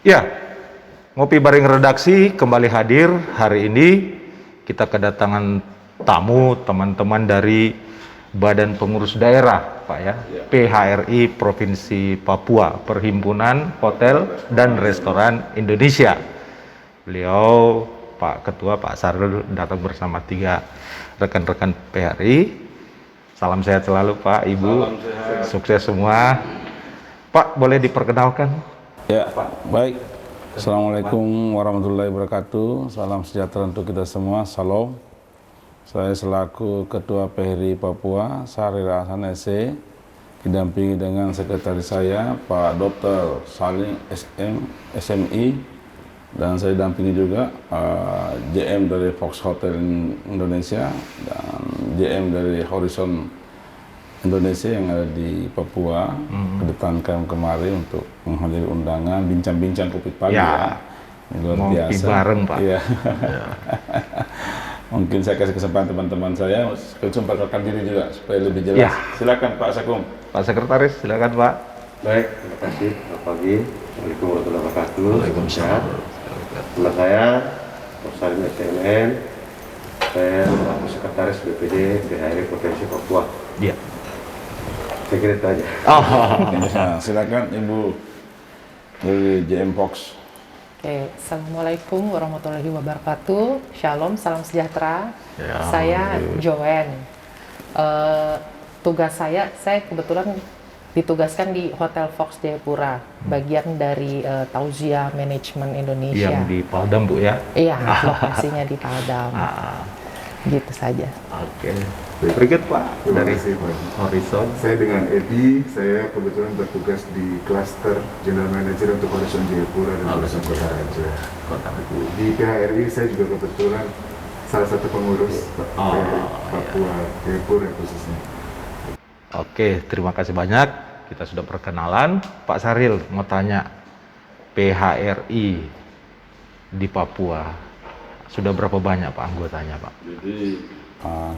Ya, ngopi bareng redaksi kembali hadir. Hari ini kita kedatangan tamu teman-teman dari Badan Pengurus Daerah, Pak ya, PHRI Provinsi Papua, Perhimpunan Hotel dan Restoran Indonesia. Beliau, Pak Ketua, Pak Saril, datang bersama 3 rekan-rekan PHRI. Salam sehat selalu Pak, Ibu. Sukses semua. Pak, boleh diperkenalkan? Ya, baik. Assalamualaikum warahmatullahi wabarakatuh. Salam sejahtera untuk kita semua. Salam. Saya selaku Ketua PHRI Papua, Saril Hasan SC, didampingi dengan sekretaris saya, Pak Dr. Saling SMI, dan saya dampingi juga JM dari Fox Hotel Indonesia dan JM dari Horizon Indonesia yang ada di Papua. Kedatangan kemari untuk menghadiri undangan bincang-bincang kopi pagi ya. Luar biasa. Bareng Pak. Iya. Mungkin saya kasih kesempatan teman-teman saya memperkenalkan diri juga supaya lebih jelas. Silakan Pak Sakum. Pak Sekretaris, silakan Pak. Baik, terima kasih. Selamat pagi. Assalamualaikum warahmatullahi wabarakatuh. Waalaikumsalam. Nama saya Prof. Salim SMN. Saya selaku Sekretaris BPD PHRI Provinsi Papua. Iya. Saya kira itu aja. Nah, silakan Ibu dari JM Fox. Oke, Assalamualaikum warahmatullahi wabarakatuh. Shalom, salam sejahtera. Ya, Saya Joen. Tugas saya kebetulan ditugaskan di Hotel Fox Jayapura, bagian dari Tauziah Management Indonesia. Yang di Paldam Bu ya? Iya, lokasinya di Paldam. Gitu saja. Oke. Berikut Pak, Terima dari kasih, Pak. Horizon. Saya dengan Edi, saya kebetulan bertugas di klaster General Manager untuk Horizon Jayapura dan Horizon Kota Raja. Di PHRI saya juga kebetulan salah satu pengurus PHRI Papua Jayapura khususnya. Oke, terima kasih banyak. Kita sudah perkenalan. Pak Saril mau tanya, PHRI di Papua sudah berapa banyak Pak anggotanya Pak? Jadi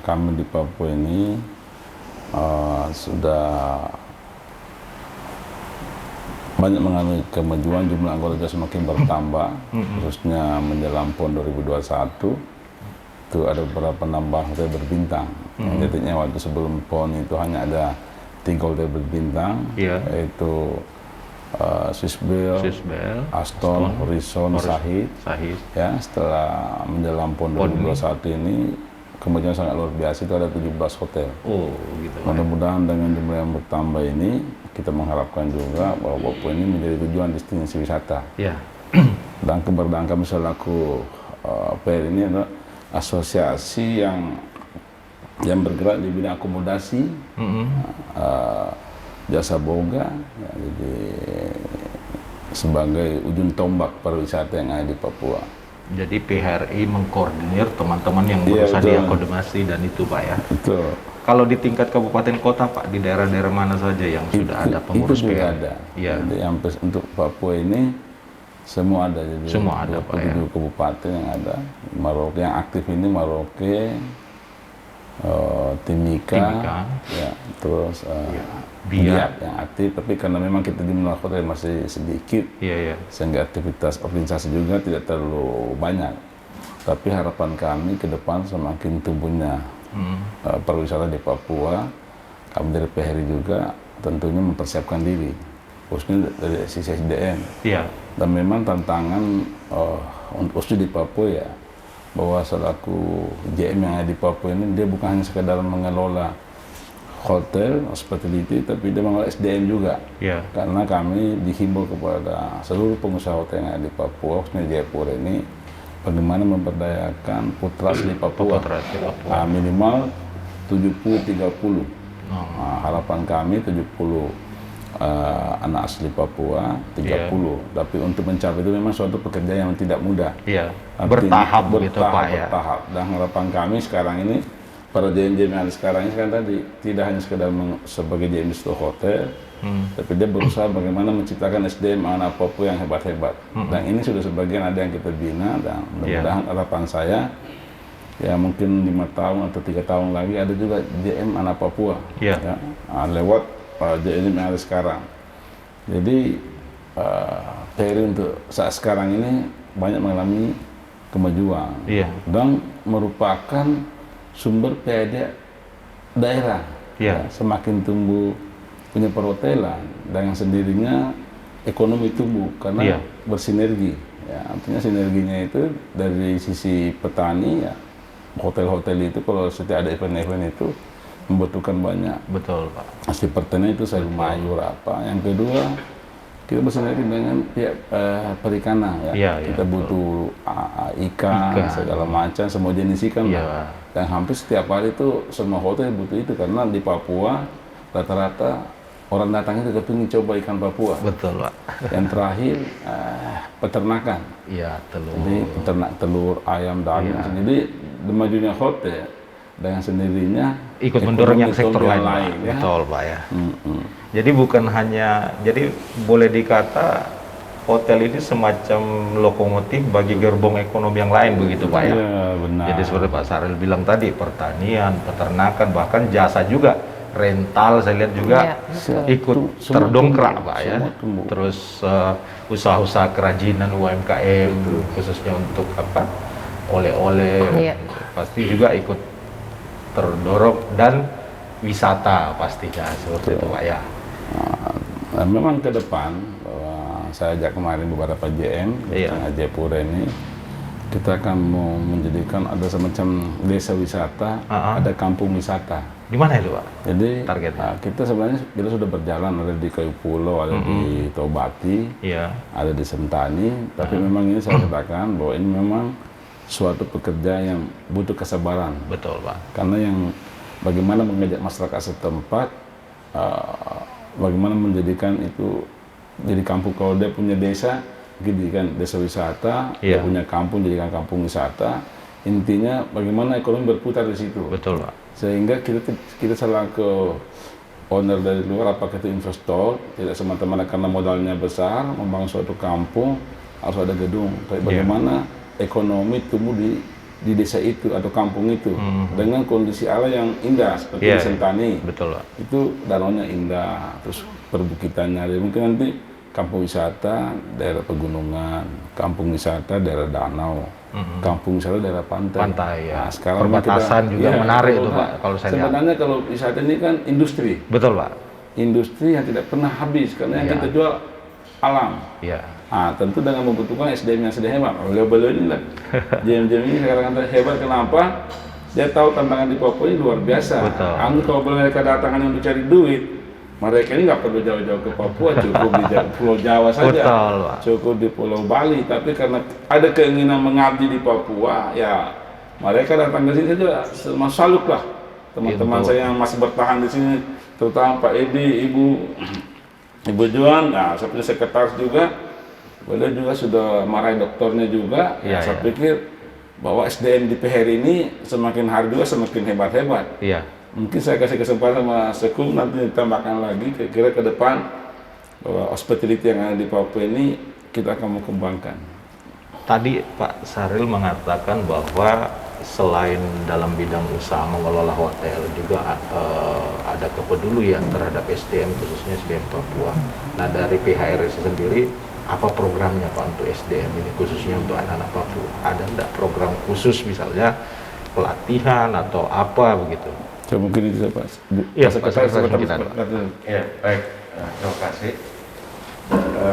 kami di Papua ini sudah banyak mengalami kemajuan, jumlah anggota semakin bertambah, khususnya menjelang PON 2021 itu ada beberapa penambahan hotel berbintang. Yang titiknya waktu sebelum PON itu hanya ada 3 hotel berbintang, yaitu Swissbell, Aston, Horizon, Sahid. Ya, setelah menjelang PON 2021 ini kemudian sangat luar biasa, itu ada 17 hotel. Oh, gitu. Mudah-mudahan dengan jumlah yang bertambah ini, kita mengharapkan juga bahwa Papua ini menjadi tujuan destinasi wisata. Ya. Dan keberadaan kami selaku PHRI ini adalah asosiasi yang bergerak di bidang akomodasi, jasa boga, ya, jadi sebagai ujung tombak pariwisata yang ada di Papua. Jadi PHRI mengkoordinir teman-teman yang berusaha di akomodasi dan itu Pak ya. Betul. Kalau di tingkat kabupaten kota Pak, di daerah-daerah mana saja yang sudah ada pengurus itu juga PHRI? ada. Iya. Jadi untuk Papua ini semua ada. Jadi Semua ada Pak ya. 27 kabupaten yang ada. Merauke yang aktif ini Merauke, Timika, ya, terus Biak yang aktif, tapi karena memang kita jumlah kota masih sedikit, sehingga aktivitas organisasi juga tidak terlalu banyak. Tapi harapan kami ke depan semakin tumbuhnya pariwisata di Papua, kami dari PHRI juga tentunya mempersiapkan diri, khususnya dari sisi SDM. Dan memang tantangan khususnya di Papua ya, bahwa selaku JM yang ada di Papua ini, dia bukan hanya sekedar mengelola hotel, hospitality, tapi dia mengelola SDM juga. Karena kami dihimbau kepada seluruh pengusaha hotel yang ada di Papua, khususnya Jayapura ini, bagaimana memberdayakan putra asli Papua. Minimal 70-30. Harapan kami 70 anak asli Papua, 30. Tapi untuk mencapai itu memang suatu pekerjaan yang tidak mudah. Bertahap begitu Pak ya. Dan harapan kami sekarang ini, para JM-JM yang ada sekarang ini kan tadi tidak hanya sekedar sebagai JM di suatu hotel, tapi dia berusaha bagaimana menciptakan SDM anak Papua yang hebat-hebat. Dan ini sudah sebagian ada yang kita bina, dan mudah-mudahan harapan saya ya mungkin 5 tahun atau 3 tahun lagi ada juga JM anak Papua lewat JM yang ada sekarang. Jadi PHRI untuk saat sekarang ini banyak mengalami kemajuan dan merupakan sumber PAD daerah. Semakin tumbuh punya perhotelan dengan sendirinya ekonomi tumbuh karena bersinergi. Ya, artinya sinerginya itu dari sisi petani ya, hotel-hotel itu kalau setiap ada event-event itu membutuhkan banyak. Betul, Pak. Hasil pertanian itu sayur mayur apa. Yang kedua, kita bersinergi dengan pihak perikanan ya. Kita butuh ikan, segala macam, semua jenis ikan. Dan hampir setiap hari itu semua hotel butuh itu karena di Papua rata-rata orang datang itu kepingin coba ikan Papua. Betul, Pak. Yang terakhir peternakan. Telur. Jadi peternak telur, ayam, daging. Jadi majunya hotel dengan sendirinya ikut mendorong yang sektor lain, ya. Betul, Pak ya. Jadi bukan hanya, jadi boleh dikata hotel ini semacam lokomotif bagi gerbong ekonomi yang lain begitu, Pak ya. Benar. Jadi seperti Pak Saril bilang tadi, pertanian, peternakan, bahkan jasa juga, rental saya lihat juga ikut terdongkrak, Pak ya. Terus usaha-usaha kerajinan UMKM khususnya untuk apa? Oleh-oleh pasti juga ikut terdorong dan wisata pastinya seperti itu, Pak ya. Nah, memang ke depan saya ajak kemarin beberapa JM di Jayapura ini kita akan mau menjadikan ada semacam desa wisata, ada kampung wisata. Di mana itu, Pak? Jadi targetnya? Kita sebenarnya kita sudah berjalan, ada di Kayu Pulau, ada di Tobati, ada di Sentani, tapi memang ini saya katakan bahwa ini memang suatu pekerja yang butuh kesabaran. Betul, Pak. Karena yang bagaimana mengajak masyarakat setempat, bagaimana menjadikan itu jadi kampung. Kalau dia punya desa, dijadikan desa wisata, dia punya kampung, jadikan kampung wisata. Intinya bagaimana ekonomi berputar di situ. Betul, Pak. Sehingga kita salah ke owner dari luar, apakah itu investor, tidak semata-mata karena modalnya besar, membangun suatu kampung, harus ada gedung. Tapi bagaimana ekonomi tumbuh di desa itu atau kampung itu dengan kondisi alam yang indah seperti di Sentani. Betul, Pak. Itu danaunya indah, terus perbukitannya. Jadi mungkin nanti kampung wisata daerah pegunungan, kampung wisata daerah danau, kampung wisata daerah pantai. Ya. Nah, sekarang perbatasan juga menarik itu, Pak. Kalau saya sebenarnya kalau wisata ini kan industri. Betul, Pak. Industri yang tidak pernah habis karena yang kita jual alam. Nah, tentu dengan membutuhkan SDM yang sudah hebat. Beliau ini lah, JM-JM ini sekarang hebat. Kenapa? Dia tahu tantangan di Papua ini luar biasa. Kalau mereka datangan untuk cari duit, mereka ini nggak perlu jauh-jauh ke Papua, cukup di Pulau Jawa saja, cukup di Pulau Bali. Tapi karena ada keinginan mengabdi di Papua, ya mereka datang ke sini saja, sama saluk lah. Teman-teman saya yang masih bertahan di sini, terutama Pak Edi, Ibu Juan, nah seperti sekretaris juga. Beliau juga sudah marahi doktornya juga. Saya pikir bahwa SDM di PHRI ini semakin hari juga semakin hebat-hebat. Mungkin saya kasih kesempatan sama Sekum nanti ditambahkan lagi kira-kira ke depan bahwa hospitality yang ada di Papua ini kita akan mau kembangkan. Tadi Pak Saril mengatakan bahwa selain dalam bidang usaha mengelola hotel juga ada kepedulian terhadap SDM khususnya SDM Papua. Nah dari PHRI sendiri apa programnya Pak untuk SDM ini khususnya untuk anak-anak Papua? Ada enggak program khusus misalnya pelatihan atau apa begitu? Mungkin itu Pak. Iya, Pak Saril kita. Ya, baik. Terima kasih.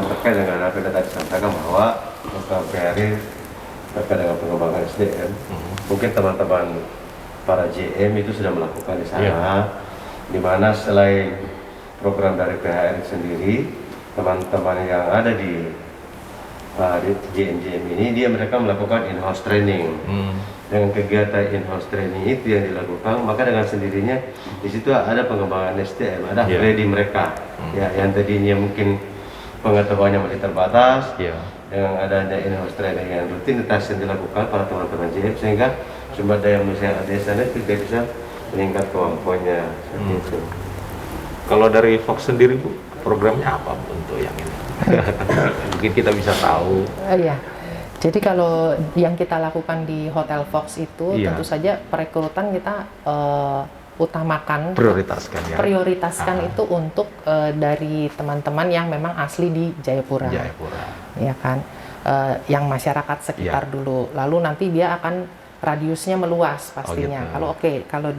Terkait dengan apa yang tadi sampaikan bahwa program PHRI terkait dengan pengembangan SDM, mungkin teman-teman para JM itu sudah melakukan di sana, di mana selain program dari PHRI sendiri, teman-teman yang ada di JM ini mereka melakukan in-house training. Dengan kegiatan in-house training itu yang dilakukan, maka dengan sendirinya di situ ada pengembangan SDM, ada ready mereka yang tadinya mungkin pengetahuannya masih terbatas. Dengan adanya in-house training yang rutinitas yang dilakukan para teman-teman JM, sehingga sumber daya manusia yang ada di sana juga bisa meningkat kemampuannya seperti itu. Kalau dari Fox sendiri Bu, programnya apa untuk yang ini? Mungkin kita bisa tahu. Jadi kalau yang kita lakukan di Hotel Fox itu tentu saja perekrutan kita utamakan, prioritaskan itu untuk dari teman-teman yang memang asli di Jayapura. ya kan, yang masyarakat sekitar dulu. Lalu nanti dia akan radiusnya meluas pastinya. Oh, gitu. Kalau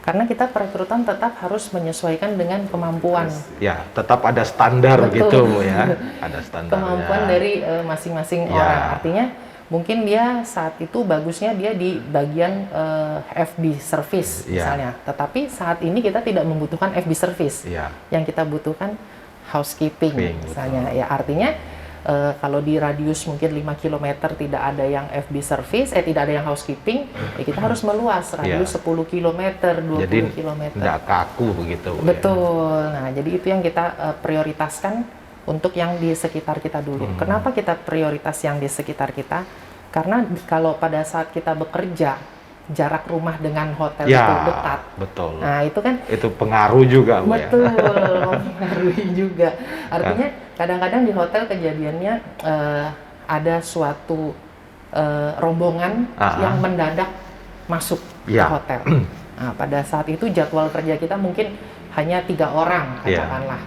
karena kita perekrutan tetap harus menyesuaikan dengan kemampuan. Ya, tetap ada standar. Betul. Gitu ya. Ada standar. Kemampuan dari masing-masing orang. Artinya mungkin dia saat itu bagusnya dia di bagian FB service misalnya. Tetapi saat ini kita tidak membutuhkan FB service. Yang kita butuhkan housekeeping misalnya. Ya, artinya kalau di radius mungkin 5 km tidak ada yang FB service, tidak ada yang housekeeping, ya kita harus meluas radius 10 km, 20 jadi, km. Tidak kaku begitu. Betul. Nah, jadi itu yang kita prioritaskan untuk yang di sekitar kita dulu. Kenapa kita prioritas yang di sekitar kita? Karena kalau pada saat kita bekerja, jarak rumah dengan hotel itu dekat. Betul. Nah, itu kan itu pengaruh juga, Bu. Betul, mempengaruhi juga. Artinya kadang-kadang di hotel kejadiannya ada suatu rombongan yang mendadak masuk ke hotel. Nah, pada saat itu jadwal kerja kita mungkin hanya 3 orang katakanlah.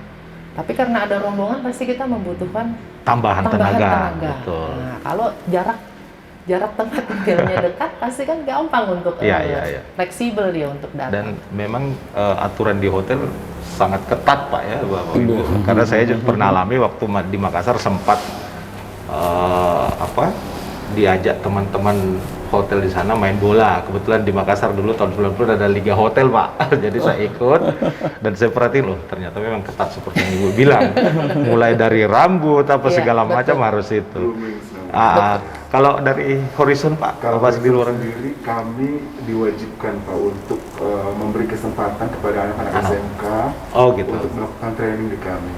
Tapi karena ada rombongan pasti kita membutuhkan tambahan tenaga. Betul. Nah, kalau jarak tempat tinggalnya dekat pasti kan gampang untuk fleksibel dia untuk datang. Dan memang aturan di hotel sangat ketat, Pak, ya, Bapak Ibu. Karena saya juga pernah alami waktu di Makassar sempat diajak teman-teman hotel di sana main bola. Kebetulan di Makassar dulu tahun 90 ada Liga Hotel, Pak. Jadi saya ikut dan saya perhatiin loh, ternyata memang ketat seperti yang Ibu bilang. Mulai dari rambut segala macam harus itu. Kalau dari Horizon, Pak, kalau pas di luar sendiri kami diwajibkan, Pak, untuk memberi kesempatan kepada anak-anak SMK untuk melakukan training di kami.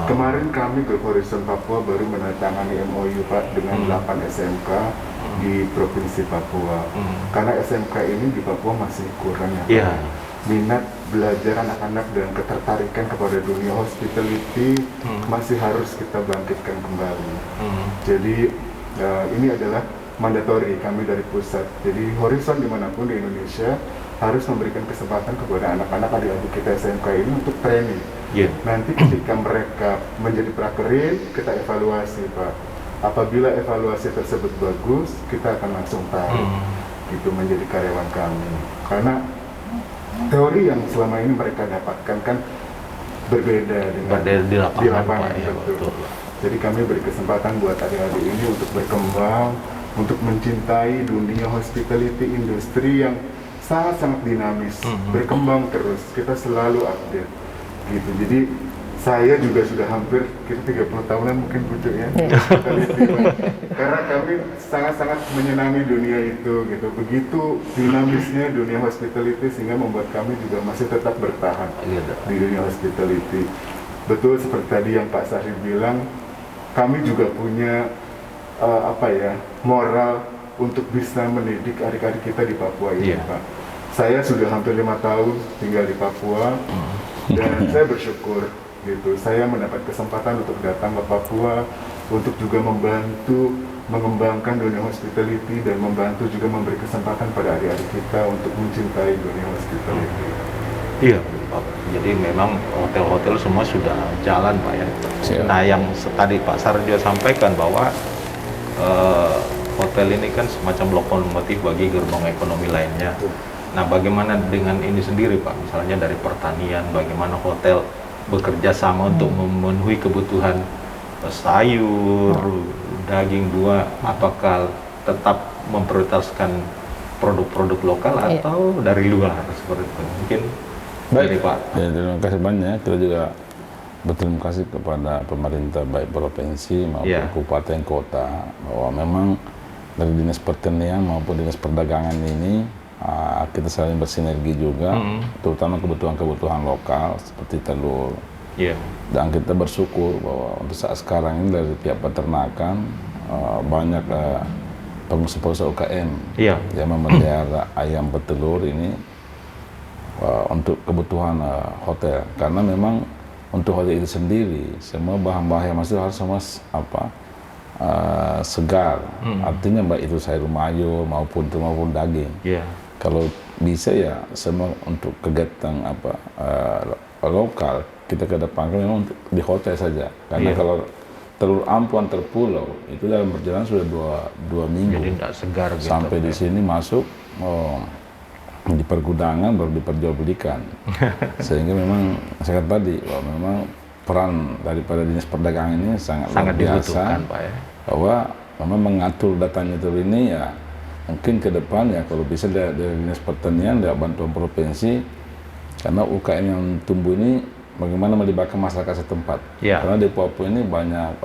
Kemarin kami Grup Horizon Papua baru menandatangani MOU, Pak, dengan 8 SMK di Provinsi Papua. Karena SMK ini di Papua masih kurang ya, Pak. Minat belajar anak-anak dan ketertarikan kepada dunia hospitality masih harus kita bangkitkan kembali. Jadi ini adalah mandatori kami dari pusat. Jadi Horizon dimanapun di Indonesia harus memberikan kesempatan kepada anak-anak adik-adik kita SMK ini untuk training. Nanti ketika mereka menjadi prakerin, kita evaluasi, Pak. Apabila evaluasi tersebut bagus, kita akan langsung tarik gitu menjadi karyawan kami. Karena teori yang selama ini mereka dapatkan kan berbeda dengan di lapangan, Pak, betul. Jadi kami beri kesempatan buat adik-adik ini untuk berkembang, untuk mencintai dunia hospitality industri yang sangat-sangat dinamis, berkembang terus. Kita selalu update, gitu. Jadi saya juga sudah hampir 30 tahunan mungkin butuh ya, karena kami sangat-sangat menyenangi dunia itu, gitu. Begitu dinamisnya dunia hospitality sehingga membuat kami juga masih tetap bertahan di dunia hospitality. Betul seperti tadi yang Pak Sahib bilang. Kami juga punya moral untuk bisa mendidik adik-adik kita di Papua ini, Pak. Saya sudah hampir 5 tahun tinggal di Papua dan saya bersyukur gitu. Saya mendapat kesempatan untuk datang ke Papua untuk juga membantu mengembangkan dunia hospitality dan membantu juga memberi kesempatan pada adik-adik kita untuk mencintai dunia hospitality. Iya, Pak. Jadi memang hotel-hotel semua sudah jalan, Pak, ya. Nah, yang tadi Pak Sar juga sampaikan bahwa hotel ini kan semacam lokomotif bagi gerbong ekonomi lainnya. Nah, bagaimana dengan ini sendiri, Pak? Misalnya dari pertanian, bagaimana hotel bekerja sama untuk memenuhi kebutuhan sayur, daging, buah, apakah tetap memprioritaskan produk-produk lokal atau dari luar seperti itu? Mungkin baik, Pak. Ya, terima kasih banyak. Kita juga berterima kasih kepada pemerintah baik provinsi maupun kabupaten kota bahwa memang dari dinas pertanian maupun dinas perdagangan ini kita saling bersinergi juga, terutama kebutuhan-kebutuhan lokal seperti telur. Dan kita bersyukur bahwa untuk saat sekarang ini dari pihak peternakan banyak pengusaha-pengusaha UKM yang memelihara ayam petelur ini untuk kebutuhan hotel, karena memang untuk hotel itu sendiri semua bahan-bahan yang masuk harus semua segar, artinya baik itu sayur mayur maupun daging. Kalau bisa ya semua untuk kegiatan lokal kita kedepankan memang untuk di hotel saja, karena kalau Telur Ampun terpulau itu dalam perjalanan sudah dua minggu. Jadi tidak segar gitu. Sampai di sini masuk di pergudangan baru diperjualbelikan. Sehingga memang saya katakan tadi bahwa memang peran daripada dinas perdagangan ini sangat luar biasa, Pak ya. bahwa memang mengatur datanya telur ini ya mungkin ke depan ya kalau bisa dari dinas pertanian dari bantuan provinsi, karena UKM yang tumbuh ini bagaimana melibatkan masyarakat setempat. Ya. Karena di Papua ini banyak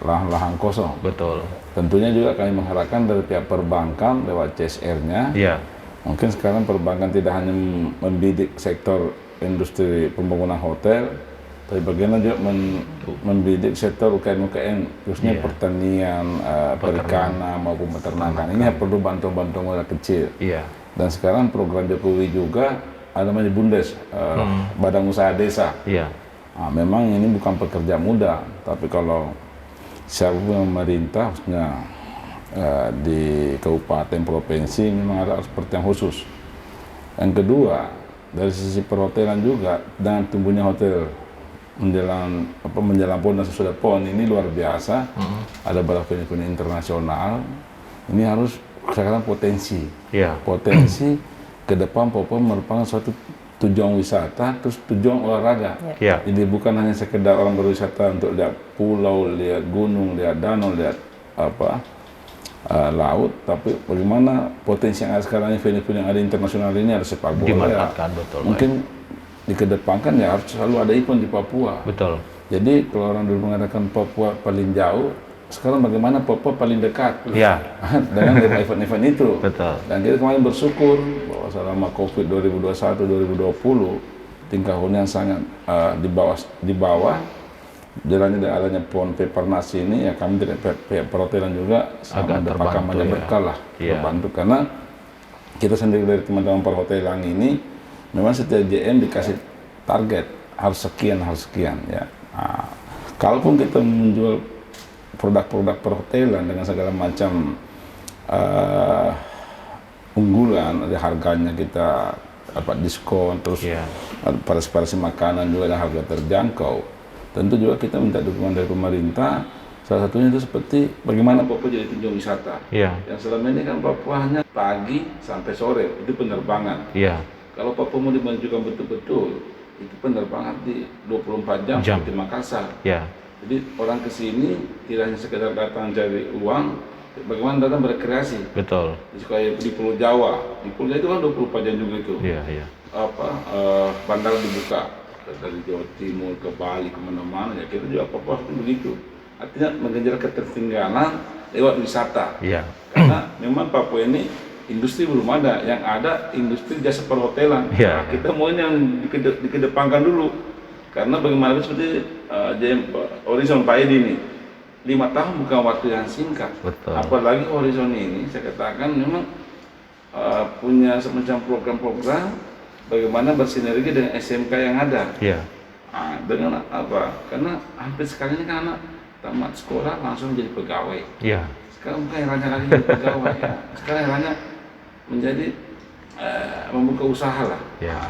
lahan-lahan kosong. Betul. Tentunya juga kami mengharapkan dari pihak perbankan lewat CSR-nya. Iya. Mungkin sekarang perbankan tidak hanya membidik sektor industri pembangunan hotel, tapi bagaimana juga membidik sektor UKM-UKM, khususnya pertanian, perikanan maupun peternakan. Ini perlu bantuan-bantuan modal kecil. Iya. Dan sekarang program Jokowi juga ada namanya BUMDes, Badan Usaha Desa. Iya. Nah, memang ini bukan pekerja mudah, tapi kalau siapapun pemerintah, khususnya di kabupaten provinsi, memang ada seperti yang khusus. Yang kedua, dari sisi perhotelan juga, dengan tumbuhnya hotel menjelang PON dan sesudah PON ini luar biasa. Ada beberapa event internasional. Ini harus sekarang potensi. Potensi ke depan Papua merupakan suatu tujuan wisata, terus tujuan olahraga. Jadi bukan hanya sekedar orang berwisata untuk lihat pulau, lihat gunung, lihat danau, lihat laut, tapi bagaimana potensi yang ada sekarang, event-event yang ada internasional ini, ada sepak bola. Dimanfaatkan, betul. Mungkin dikedepankan ya harus selalu ada event di Papua. Betul. Jadi kalau orang dulu mengatakan Papua paling jauh, sekarang bagaimana Papua paling dekat dengan event-event itu. Betul. Dan kita kemarin bersyukur bahwa selama COVID 2021-2020 tingkah hunian sangat di bawah jalannya dengan adanya PON Pepernas ini, ya kami dari pihak perhotelan juga sangat mendapatkan banyak berkah lah, terbantu karena kita sendiri dari teman-teman perhotelan ini memang setiap JM dikasih target harus sekian ya. Nah, kalaupun kita menjual produk-produk perhotelan dengan segala macam unggulan, ada harganya kita dapat diskon, terus parasi makanan juga ada harga terjangkau. Tentu juga kita minta dukungan dari pemerintah. Salah satunya itu seperti bagaimana Papua jadi tujuan wisata. Yang selama ini kan Papua hanya pagi sampai sore itu penerbangan. Kalau Papua mau dimajukan betul-betul, itu penerbangan di 24 jam seperti Makassar. Jadi orang ke sini tidak hanya sekedar datang cari uang, bagaimana datang berkreasi. Betul. Kayak di Pulau Jawa. Di Pulau Jawa itu kan 24 jam juga itu. Bandara dibuka dari Jawa Timur ke Bali kemana-mana, ya kita juga Papua itu begitu. Artinya mengejar ketertinggalan lewat wisata. Karena memang Papua ini industri belum ada, yang ada industri jasa perhotelan. Kita mau yang dikedepankan dulu. Karena bagaimana seperti Horizon Pak Edi ini 5 tahun bukan waktu yang singkat. Apalagi Horizon ini saya katakan memang punya semacam program-program bagaimana bersinergi dengan SMK yang ada. Dengan apa? Karena hampir sekarang ini kan anak tamat sekolah langsung jadi pegawai. Sekarang bukan eranya lagi jadi pegawai. Sekarang eranya menjadi membuka usaha lah.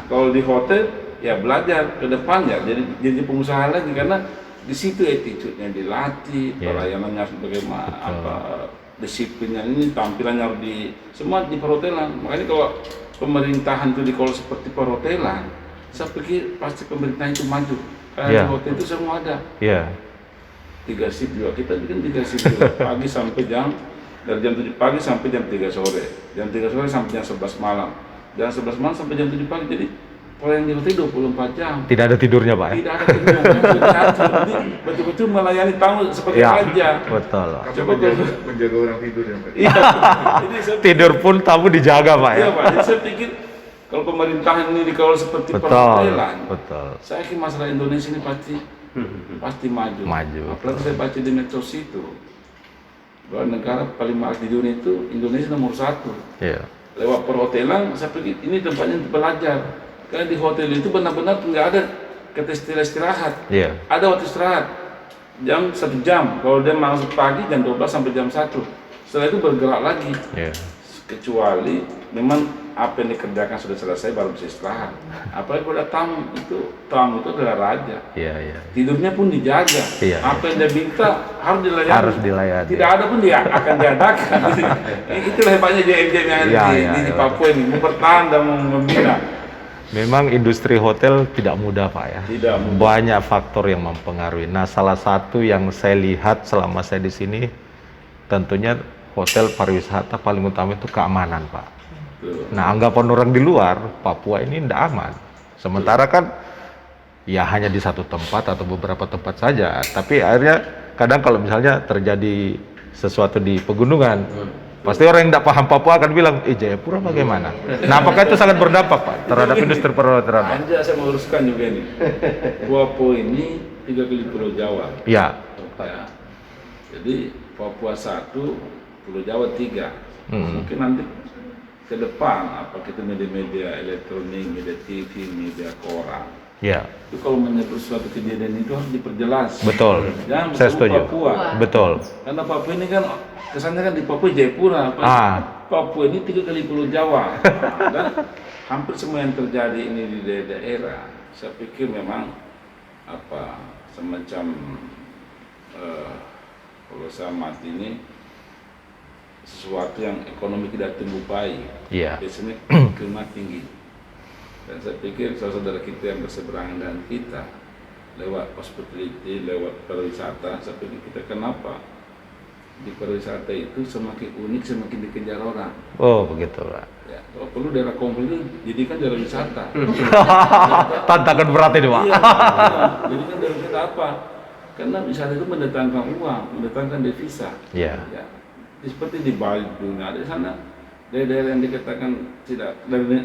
Kalau di hotel ya belajar ke depan ya jadi pengusaha lagi, karena di situ attitude-nya dilatih, pelayanannya bagaimana, disiplinnya ini, tampilannya harus semua di perhotelan. Makanya kalau pemerintahan itu dikelola seperti perhotelan, saya pikir pasti pemerintahan itu maju. Karena di hotel itu semua ada. 3 shift juga, kita bikin 3 shift juga, pagi sampai dari jam 7 pagi sampai jam 3 sore. Jam 3 sore sampai jam 11 malam. Jam 11 malam sampai jam 7 pagi, jadi kalau yang di hotel 24 jam. Tidak ada tidurnya, Pak? Tidak ada tidurnya, jadi betul-betul melayani tamu seperti raja. Betul. Coba menjaga orang tidur ya, Pak? Tidur pun tamu dijaga, Pak ya? Iya, Pak. Jadi saya pikir kalau pemerintahan ini dikelola seperti perhotelan, saya yakin masalah Indonesia ini pasti maju. Apalagi saya baca di medsos itu bahwa negara paling mahal di dunia itu Indonesia nomor 1. Lewat perhotelan, saya pikir ini tempatnya untuk belajar. Karena di hotel itu benar-benar nggak ada istirahat. Ada waktu istirahat jam 1 jam. Kalau dia masuk pagi jam 12 sampai jam 1. Setelah itu bergerak lagi. Kecuali memang apa yang dikerjakan sudah selesai baru bisa istirahat. Apalagi kalau tamu itu adalah raja. Tidurnya pun dijaga. Apa yang dia minta harus dilayani. Tidak ada pun dia akan diadakan. Itulah hebatnya JM-JM yang ada di Papua ini, mempertahan dan membina. Memang industri hotel tidak mudah, Pak ya. Tidak mudah. Banyak faktor yang mempengaruhi. Nah, salah satu yang saya lihat selama saya di sini, tentunya hotel pariwisata paling utama itu keamanan, Pak. Nah, anggapan orang di luar, Papua ini tidak aman. Sementara kan, ya hanya di satu tempat atau beberapa tempat saja. Tapi akhirnya kadang kalau misalnya terjadi sesuatu di pegunungan, pasti orang yang tidak paham Papua akan bilang, Jayapura bagaimana? Nah, apakah itu sangat berdampak, Pak, terhadap industri pariwisata? Anja saya meluruskan juga ini. Papua ini 3 kali Pulau Jawa. Ya. Jadi Papua 1, Pulau Jawa 3. Mungkin nanti ke depan, apa kita media-media elektronik, media TV, media koran. Itu kalau menyebut suatu kejadian itu harus diperjelas. Betul. Jangan saya setuju. Papua. Betul. Karena Papua ini kan kesannya kan di Papua Jayapura. Papua ini 3 kali Pulau Jawa. Dan hampir semua yang terjadi ini di daerah, saya pikir memang semacam kalau saya mati ini sesuatu yang ekonomi tidak tumbuh baik. Biasanya kena tinggi. Dan saya pikir saudara kita yang berseberangan dengan kita lewat hospitality, lewat pariwisata, saya pikir kita kenapa di pariwisata itu semakin unik, semakin dikejar orang. Oh, begitu, Pak. Ya, kalau perlu daerah konflik itu jadikan daerah wisata. Tantangan berat ini, Pak. Jadikan daerah wisata apa? Karena wisata itu mendatangkan uang, mendatangkan devisa. Ya. Seperti di Bali dunia ada di sana daerah-daerah yang dikatakan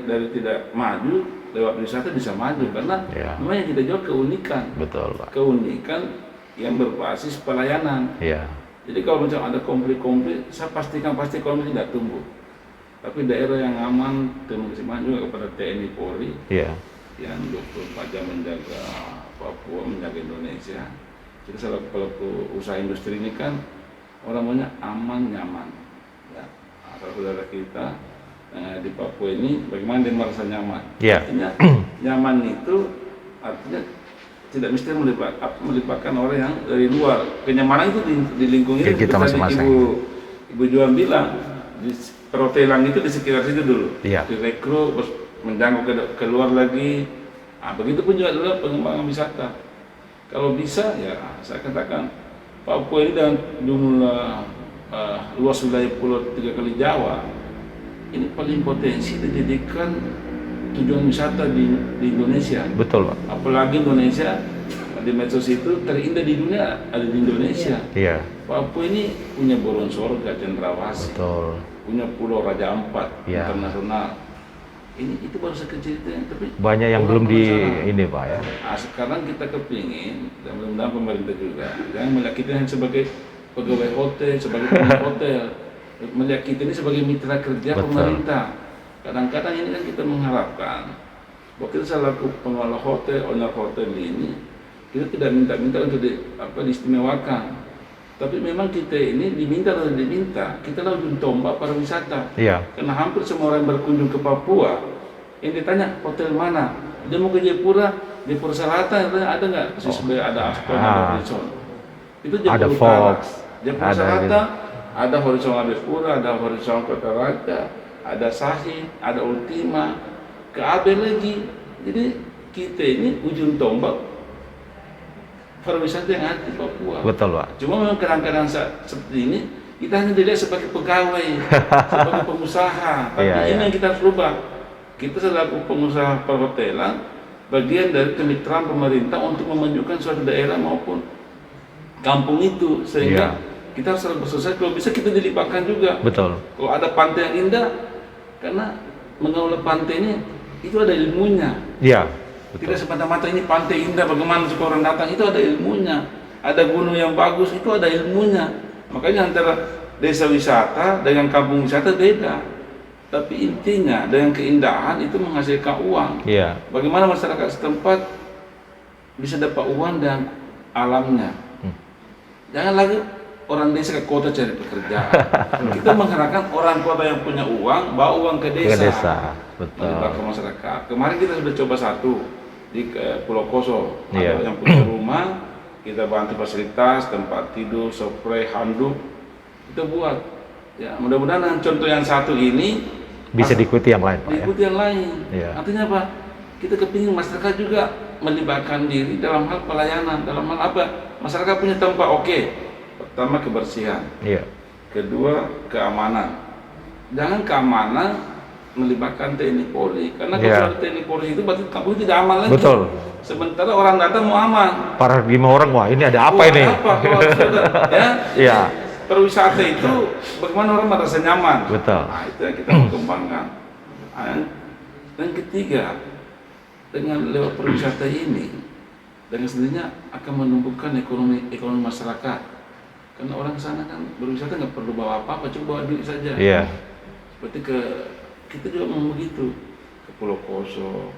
dari tidak maju lewat wisata bisa maju karena memang yang kita jual keunikan. Betul, Pak. Keunikan yang berbasis pelayanan. Jadi kalau macam ada konflik-konflik, saya pastikan pasti konflik tidak tumbuh. Tapi daerah yang aman, terima kasih banyak juga kepada TNI Polri yang 24 jam menjaga Papua, menjaga Indonesia. Jadi salah pelaku usaha industri ini kan orang maunya aman, nyaman. Kalau saudara kita di Papua ini, bagaimana dia merasa nyaman? Artinya nyaman itu artinya tidak mesti melibatkan orang yang dari luar. Kenyamanan itu di lingkungan kita masing-masing. Ibu Juan bilang di perhotelan itu di sekitar situ dulu. Direkrut, menjangkau ke luar lagi. Begitupun juga dulu pengembangan wisata. Kalau bisa ya saya katakan Papua ini dengan jumlah luas wilayah pulau 3 kali Jawa ini paling potensi dijadikan tujuan wisata di Indonesia. Betul, Pak. Apalagi Indonesia di medsos itu terindah di dunia ada di Indonesia. Papua ini punya Boron Sorga, Cendrawasih, punya Pulau Raja Ampat internasional. Itu baru sekecil itu, tapi banyak yang belum di ini, Pak ya. Sekarang kita kepingin dan mudah-mudahan pemerintah juga jangan melihat kita sebagai pegawai hotel, sebagai pemilik hotel, melihat kita ini sebagai mitra kerja pemerintah. Kadang-kadang ini kan kita mengharapkan bahwa kita selaku pengelola hotel, owner hotel ini kita tidak minta-minta untuk diistimewakan. Tapi memang kita ini diminta atau diminta, kita lah ujung tombak pariwisata. Karena hampir semua orang yang berkunjung ke Papua, yang ditanya hotel mana, dia mau ke Jayapura, Jayapura Selatan, ada nggak? Ada Aston, ada Horizon. Itu Jayapura Utara. Jayapura Selatan, ada Horizon Jayapura, ada Horizon Kota Raja, ada Sahid, ada Ultima, ke AB lagi. Jadi kita ini ujung tombak pariwisata yang ada di Papua. Betul, Pak. Cuma memang kadang-kadang seperti ini kita hanya dilihat sebagai pegawai, sebagai pengusaha. Tapi ini yang kita harus rubah. Kita selaku pengusaha perhotelan, bagian dari kemitraan pemerintah untuk memajukan suatu daerah maupun kampung itu, sehingga kita harus selalu bersosial. Kalau bisa kita dilibatkan juga. Betul. Kalau ada pantai yang indah, karena mengelola pantai ini itu ada ilmunya. Tidak semata-mata ini pantai indah, bagaimana supaya orang datang, itu ada ilmunya. Ada gunung yang bagus, itu ada ilmunya. Makanya antara desa wisata dengan kampung wisata beda. Tapi intinya dengan keindahan itu menghasilkan uang. Bagaimana masyarakat setempat bisa dapat uang dan alamnya. Jangan lagi orang desa ke kota cari pekerjaan. Kita mengharapkan orang kota yang punya uang bawa uang ke desa. Betul. Melibatkan masyarakat. Kemarin kita sudah coba satu di Pulau Koso. Ada yang punya rumah, kita bantu fasilitas, tempat tidur, spray, handuk, kita buat. Ya, mudah-mudahan dengan contoh yang satu ini bisa diikuti yang lain, Pak. Diikuti yang lain. Ya. Artinya apa? Kita kepingin masyarakat juga melibatkan diri dalam hal pelayanan, dalam hal apa? Masyarakat punya tempat oke. Pertama kebersihan. Iya. Kedua keamanan. Jangan keamanan melibatkan TNI Polri, karena kalau TNI Polri itu berarti kampung tidak aman lagi. Betul. Sementara orang datang mau aman. Paradigma orang, wah ini ada apa ini? Apa? Kalau sudah, ya. Iya. Perwisata itu bagaimana orang merasa nyaman. Betul. Nah, itu yang kita mau kembangkan. Dan ketiga, dengan lewat perwisata ini, dengan sendirinya akan menumbuhkan ekonomi masyarakat. Karena orang sana kan berwisata nggak perlu bawa apa-apa, cuma bawa duit saja. Iya. Seperti kita juga mau begitu, ke Pulau Koso,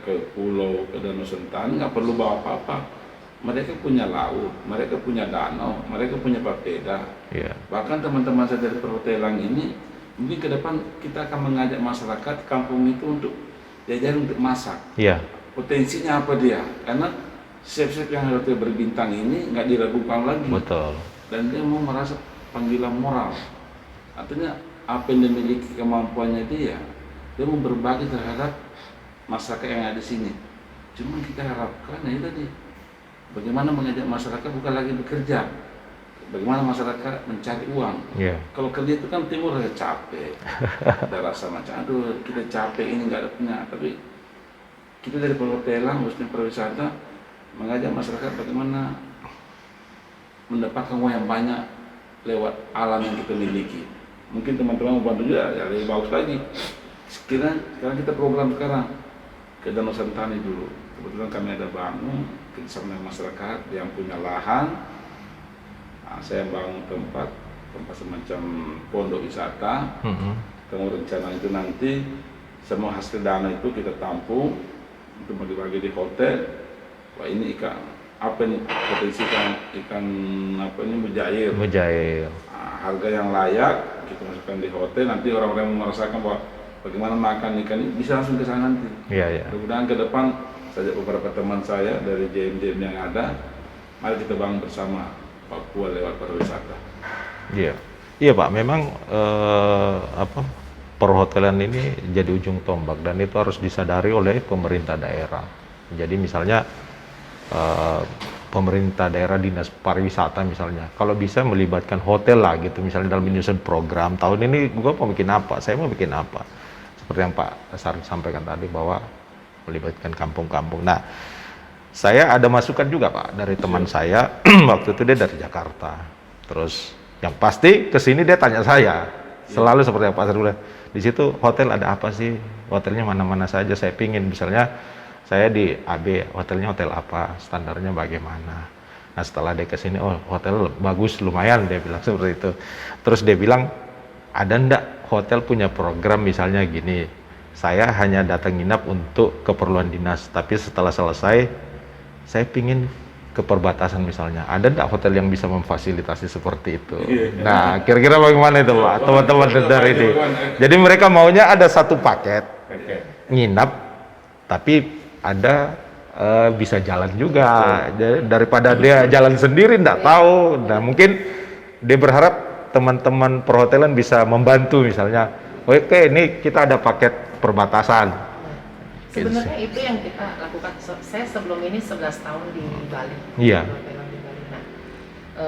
ke pulau, ke Danau Sentani nggak perlu bawa apa-apa. Mereka punya laut, mereka punya danau, mereka punya papeda. Iya. Bahkan teman-teman saya dari perhotelan ini, mungkin ke depan kita akan mengajak masyarakat kampung itu untuk diajarin untuk masak. Iya. Potensinya apa dia? Karena chef-chef yang hotel berbintang ini nggak diragukan lagi. Betul. Dan dia mau merasa panggilan moral. Artinya apa yang dimiliki kemampuannya dia mau berbagi terhadap masyarakat yang ada di sini. Cuma kita harapkan ya tadi, bagaimana mengajak masyarakat bukan lagi bekerja, bagaimana masyarakat mencari uang. Yeah. Kalau kerja itu kan timur ada capek, ada rasa macam aduh kita capek ini nggak ada punya. Tapi kita dari perhotelan, khususnya pariwisata, mengajak masyarakat bagaimana mendapatkan uang yang banyak lewat alam yang kita miliki. Mungkin teman-teman mau bantu juga, ya lebih bagus lagi. Sekarang kita program sekarang ke Danau Sentani dulu. Kebetulan kami ada bangun kerjasama dengan masyarakat yang punya lahan. Nah, saya bangun tempat semacam pondok wisata. Kemudian rencana itu nanti semua hasil dana itu kita tampung untuk mau dibagi di hotel. Wah ini ikan apa nih potensi ikan apa ini mujair. Nah, harga yang layak kita masukkan di hotel, nanti orang-orang yang merasakan bahwa bagaimana makan ikan ini bisa langsung ke sana nanti. Iya. Mudah-mudahan ke depan saja beberapa teman saya dari JM-JM yang ada, mari kita bangun bersama Papua lewat pariwisata. Iya. Iya Pak, memang perhotelan ini jadi ujung tombak dan itu harus disadari oleh pemerintah daerah. Jadi misalnya pemerintah daerah, dinas pariwisata misalnya, kalau bisa melibatkan hotel lah gitu, misalnya dalam menyusun program tahun ini gue mau bikin apa, saya mau bikin apa, seperti yang Pak Sarif sampaikan tadi bahwa melibatkan kampung-kampung. Nah, saya ada masukan juga Pak dari teman saya waktu itu dia dari Jakarta, terus yang pasti kesini dia tanya saya selalu seperti yang Pak Sarif bilang, di situ hotel ada apa sih, hotelnya mana-mana saja saya pingin, misalnya saya di AB, hotelnya hotel apa, standarnya bagaimana. Nah setelah dia kesini, oh hotel bagus, lumayan, dia bilang seperti itu. Terus dia bilang, ada ndak hotel punya program misalnya gini, saya hanya datang nginap untuk keperluan dinas, tapi setelah selesai, saya pingin ke perbatasan misalnya, ada ndak hotel yang bisa memfasilitasi seperti itu. Nah kira-kira bagaimana itu Pak, teman-teman dari ini. Jadi mereka maunya ada satu paket, nginap, tapi ada bisa jalan juga. Daripada dia jalan sendiri nggak tahu. Nah mungkin dia berharap teman-teman perhotelan bisa membantu misalnya, oke ini kita ada paket perbatasan. Sebenarnya itu yang kita lakukan. Saya sebelum ini 11 tahun di Bali. Iya. Di Bali. Nah,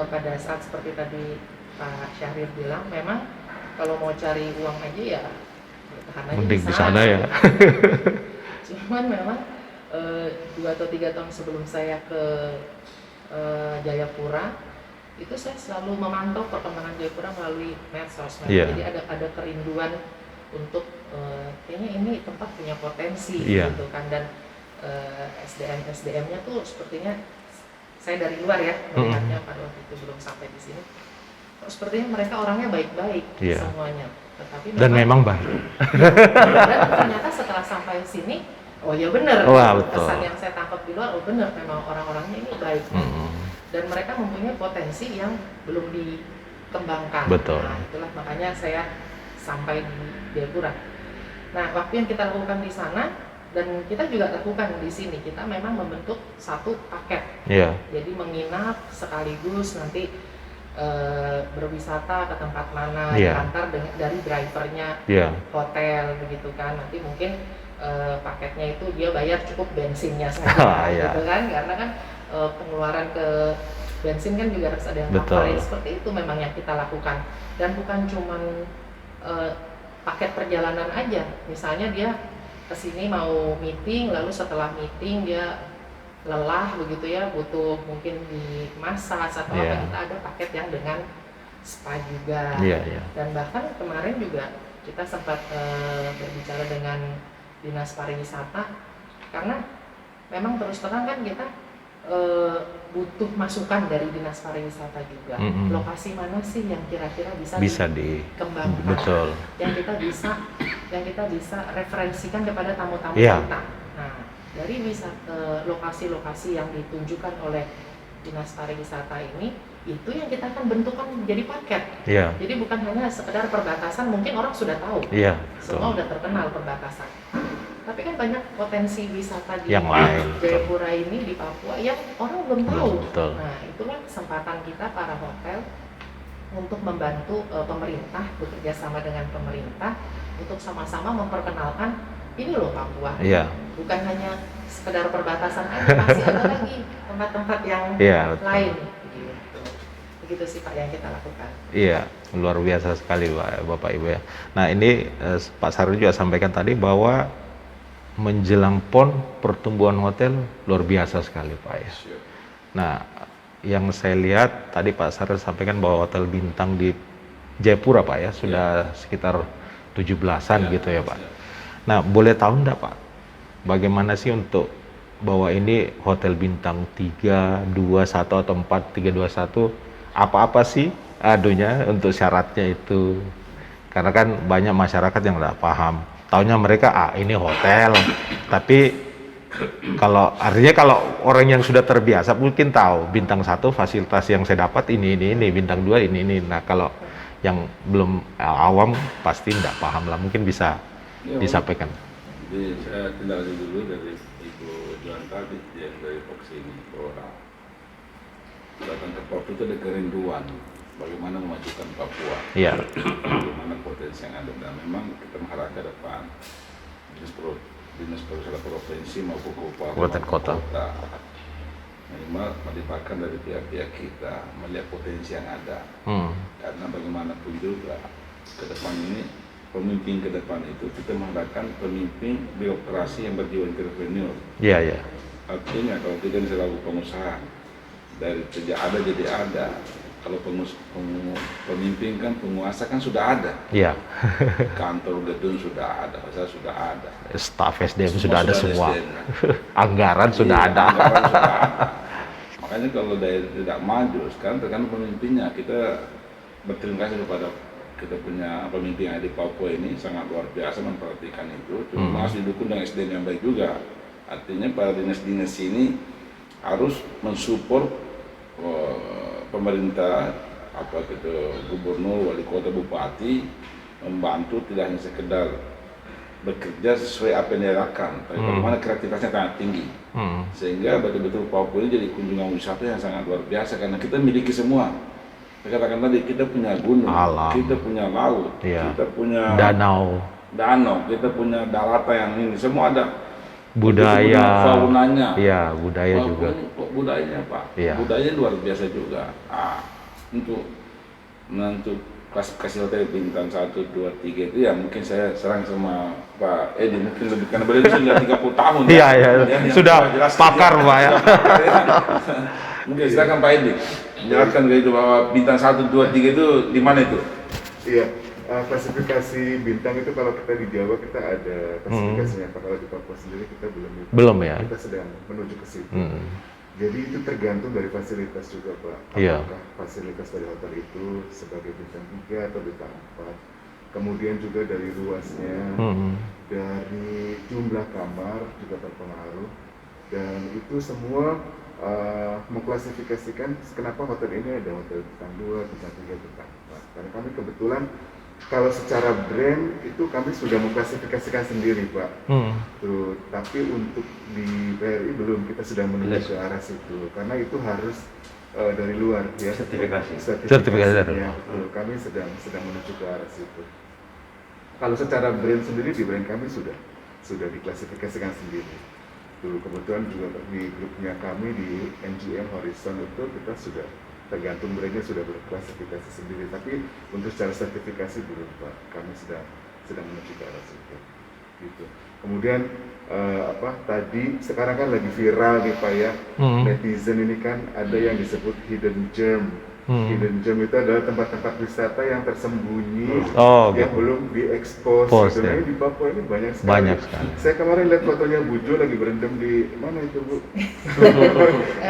pada saat seperti tadi Pak Syahrir bilang, memang kalau mau cari uang aja ya tahan aja mending di sana ya. Cuman memang 2 atau 3 tahun sebelum saya ke Jayapura, itu saya selalu memantau perkembangan Jayapura melalui medsos. Jadi ada kerinduan untuk kayaknya ini tempat punya potensi gitu kan, dan SDM-nya tuh sepertinya, saya dari luar ya melihatnya pada waktu itu belum sampai di sini, sepertinya mereka orangnya baik-baik semuanya. Tetapi dan memang baik. Dan ternyata setelah sampai sini, oh ya benar, kesan yang saya tangkap di luar, oh benar memang orang-orangnya ini baik. dan mereka mempunyai potensi yang belum dikembangkan. Betul. Nah, itulah makanya saya sampai di Jayapura. Nah, waktu yang kita lakukan di sana dan kita juga lakukan di sini, kita memang membentuk satu paket. Iya. Jadi menginap sekaligus nanti berwisata ke tempat mana, diantar dari drivernya, hotel begitu kan. Nanti mungkin paketnya itu dia bayar cukup bensinnya saja, gitu kan, karena kan pengeluaran ke bensin kan juga harus ada yang cover. Seperti itu memang yang kita lakukan, dan bukan cuman paket perjalanan aja. Misalnya dia kesini mau meeting, lalu setelah meeting dia lelah begitu ya, butuh mungkin di massage atau apa, kita ada paket yang dengan spa juga. Dan bahkan kemarin juga kita sempat berbicara dengan Dinas Pariwisata, karena memang terus terang kan kita butuh masukan dari Dinas Pariwisata juga. Lokasi mana sih yang kira-kira bisa dikembangkan, betul, yang kita bisa referensikan kepada tamu-tamu kita. Nah, dari lokasi-lokasi yang ditunjukkan oleh Dinas Pariwisata ini, itu yang kita akan bentukkan menjadi paket. Jadi bukan hanya sekedar perbatasan, mungkin orang sudah tahu, semua udah terkenal perbatasan. Tapi kan banyak potensi wisata di yang lain, Jayapura ini, di Papua, yang orang belum tahu. Nah, itulah kesempatan kita para hotel untuk membantu pemerintah, bekerja sama dengan pemerintah untuk sama-sama memperkenalkan ini loh Papua. Bukan hanya sekedar perbatasan aja, masih ada lagi tempat-tempat yang lain. Begitu sih Pak yang kita lakukan. Iya, luar biasa sekali Bapak Ibu ya. Nah ini Pak Sarul juga sampaikan tadi bahwa menjelang PON pertumbuhan hotel luar biasa sekali Pak ya. Nah yang saya lihat tadi Pak Sarul sampaikan bahwa hotel bintang di Jayapura Pak ya sudah sekitar 17-an gitu ya Pak. Nah boleh tahu enggak Pak, bagaimana sih untuk bahwa ini hotel bintang 3, 2, 1 atau 4, 3, 2, 1, apa-apa sih adunya untuk syaratnya itu? Karena kan banyak masyarakat yang nggak paham, taunya mereka ini hotel, tapi kalau artinya kalau orang yang sudah terbiasa mungkin tahu bintang 1 fasilitas yang saya dapat ini, bintang 2 ini. Nah kalau yang belum awam pasti nggak paham lah, mungkin bisa disampaikan. Jadi saya tindak dulu dari Ibu Joan tadi yang dari Fox ini, bahwa datang ke Papua itu ada kerinduan bagaimana memajukan Papua, bagaimana potensi yang ada, dan memang kita mengharapkan ke depan Dinas Pariwisata Provinsi maupun Kabupaten Kota minimal melibatkan dari pihak-pihak kita melihat potensi yang ada. Karena bagaimanapun juga ke depan ini, pemimpin ke depan itu kita mengharapkan pemimpin birokrasi yang berjiwa entrepreneur. Artinya kalau kita selalu pengusaha, dari tidak ada jadi ada. Kalau pemimpin kan, penguasa kan sudah ada. Kantor gedung sudah ada, pasar sudah ada. Staf SDM sudah ada semua. Anggaran sudah ada. Makanya kalau daerah tidak maju, sekarang tergantung pemimpinnya. Kita berterima kasih kepada kita punya pemimpin yang ada di Papua ini, sangat luar biasa memperhatikan itu. Cuma harus didukung dengan SDM yang baik juga. Artinya para dinas-dinas ini harus mensupport pemerintah, apa gitu, gubernur, wali kota, bupati, membantu tidak hanya sekedar bekerja sesuai apa yang diarahkan, tapi bagaimana kreativitasnya sangat tinggi, sehingga betul-betul Papua ini jadi kunjungan wisata yang sangat luar biasa, karena kita miliki semua. Saya katakan tadi, kita punya gunung, alam, kita punya laut, kita punya danau, kita punya daratan yang ini, semua ada. Budaya, faunanya, budaya juga. Budayanya Pak, budayanya luar biasa juga. Untuk klasifikasi hotel bintang 1, 2, 3 itu ya mungkin saya serang sama Pak Edi, mungkin lebih, karena beliau sudah 30 tahun. Sudah pakar Pak ya. Mungkin silakan Pak Edi menjelaskan itu bahwa bintang 1, 2, 3 itu di mana itu? Klasifikasi bintang itu kalau kita di Jawa kita ada klasifikasinya, kalau di Papua sendiri kita belum ya. Kita sedang menuju ke situ. Jadi itu tergantung dari fasilitas juga Pak. Apakah fasilitas dari hotel itu sebagai bintang 3 atau bintang 4. Kemudian juga dari luasnya, dari jumlah kamar juga terpengaruh. Dan itu semua mengklasifikasikan kenapa hotel ini ada hotel bintang 2, bintang 3, bintang 4. Karena kami kebetulan kalau secara brand itu kami sudah mengklasifikasikan sendiri, Pak. Tuh, tapi untuk di PRI belum, kita sudah menuju ke arah situ. Karena itu harus dari luar ya. Sertifikasi dari ya, kami sedang menuju ke arah situ. Kalau secara brand sendiri di brand kami sudah diklasifikasikan sendiri. Tuh, kebetulan juga di grupnya kami di NGM Horizon itu kita sudah tergantung brandnya sudah berklasifikasi sendiri. Tapi untuk secara sertifikasi belum, Pak. Kami sedang menuju ke arah situ. Gitu. Kemudian tadi sekarang kan lagi viral nih, Pak ya, netizen ini kan ada yang disebut hidden gem. Hidden gem itu adalah tempat-tempat wisata yang tersembunyi, yang belum diekspos. Sebenarnya di Papua ini banyak sekali. Saya kemarin lihat fotonya Bu Jo lagi berendam di mana itu, Bu?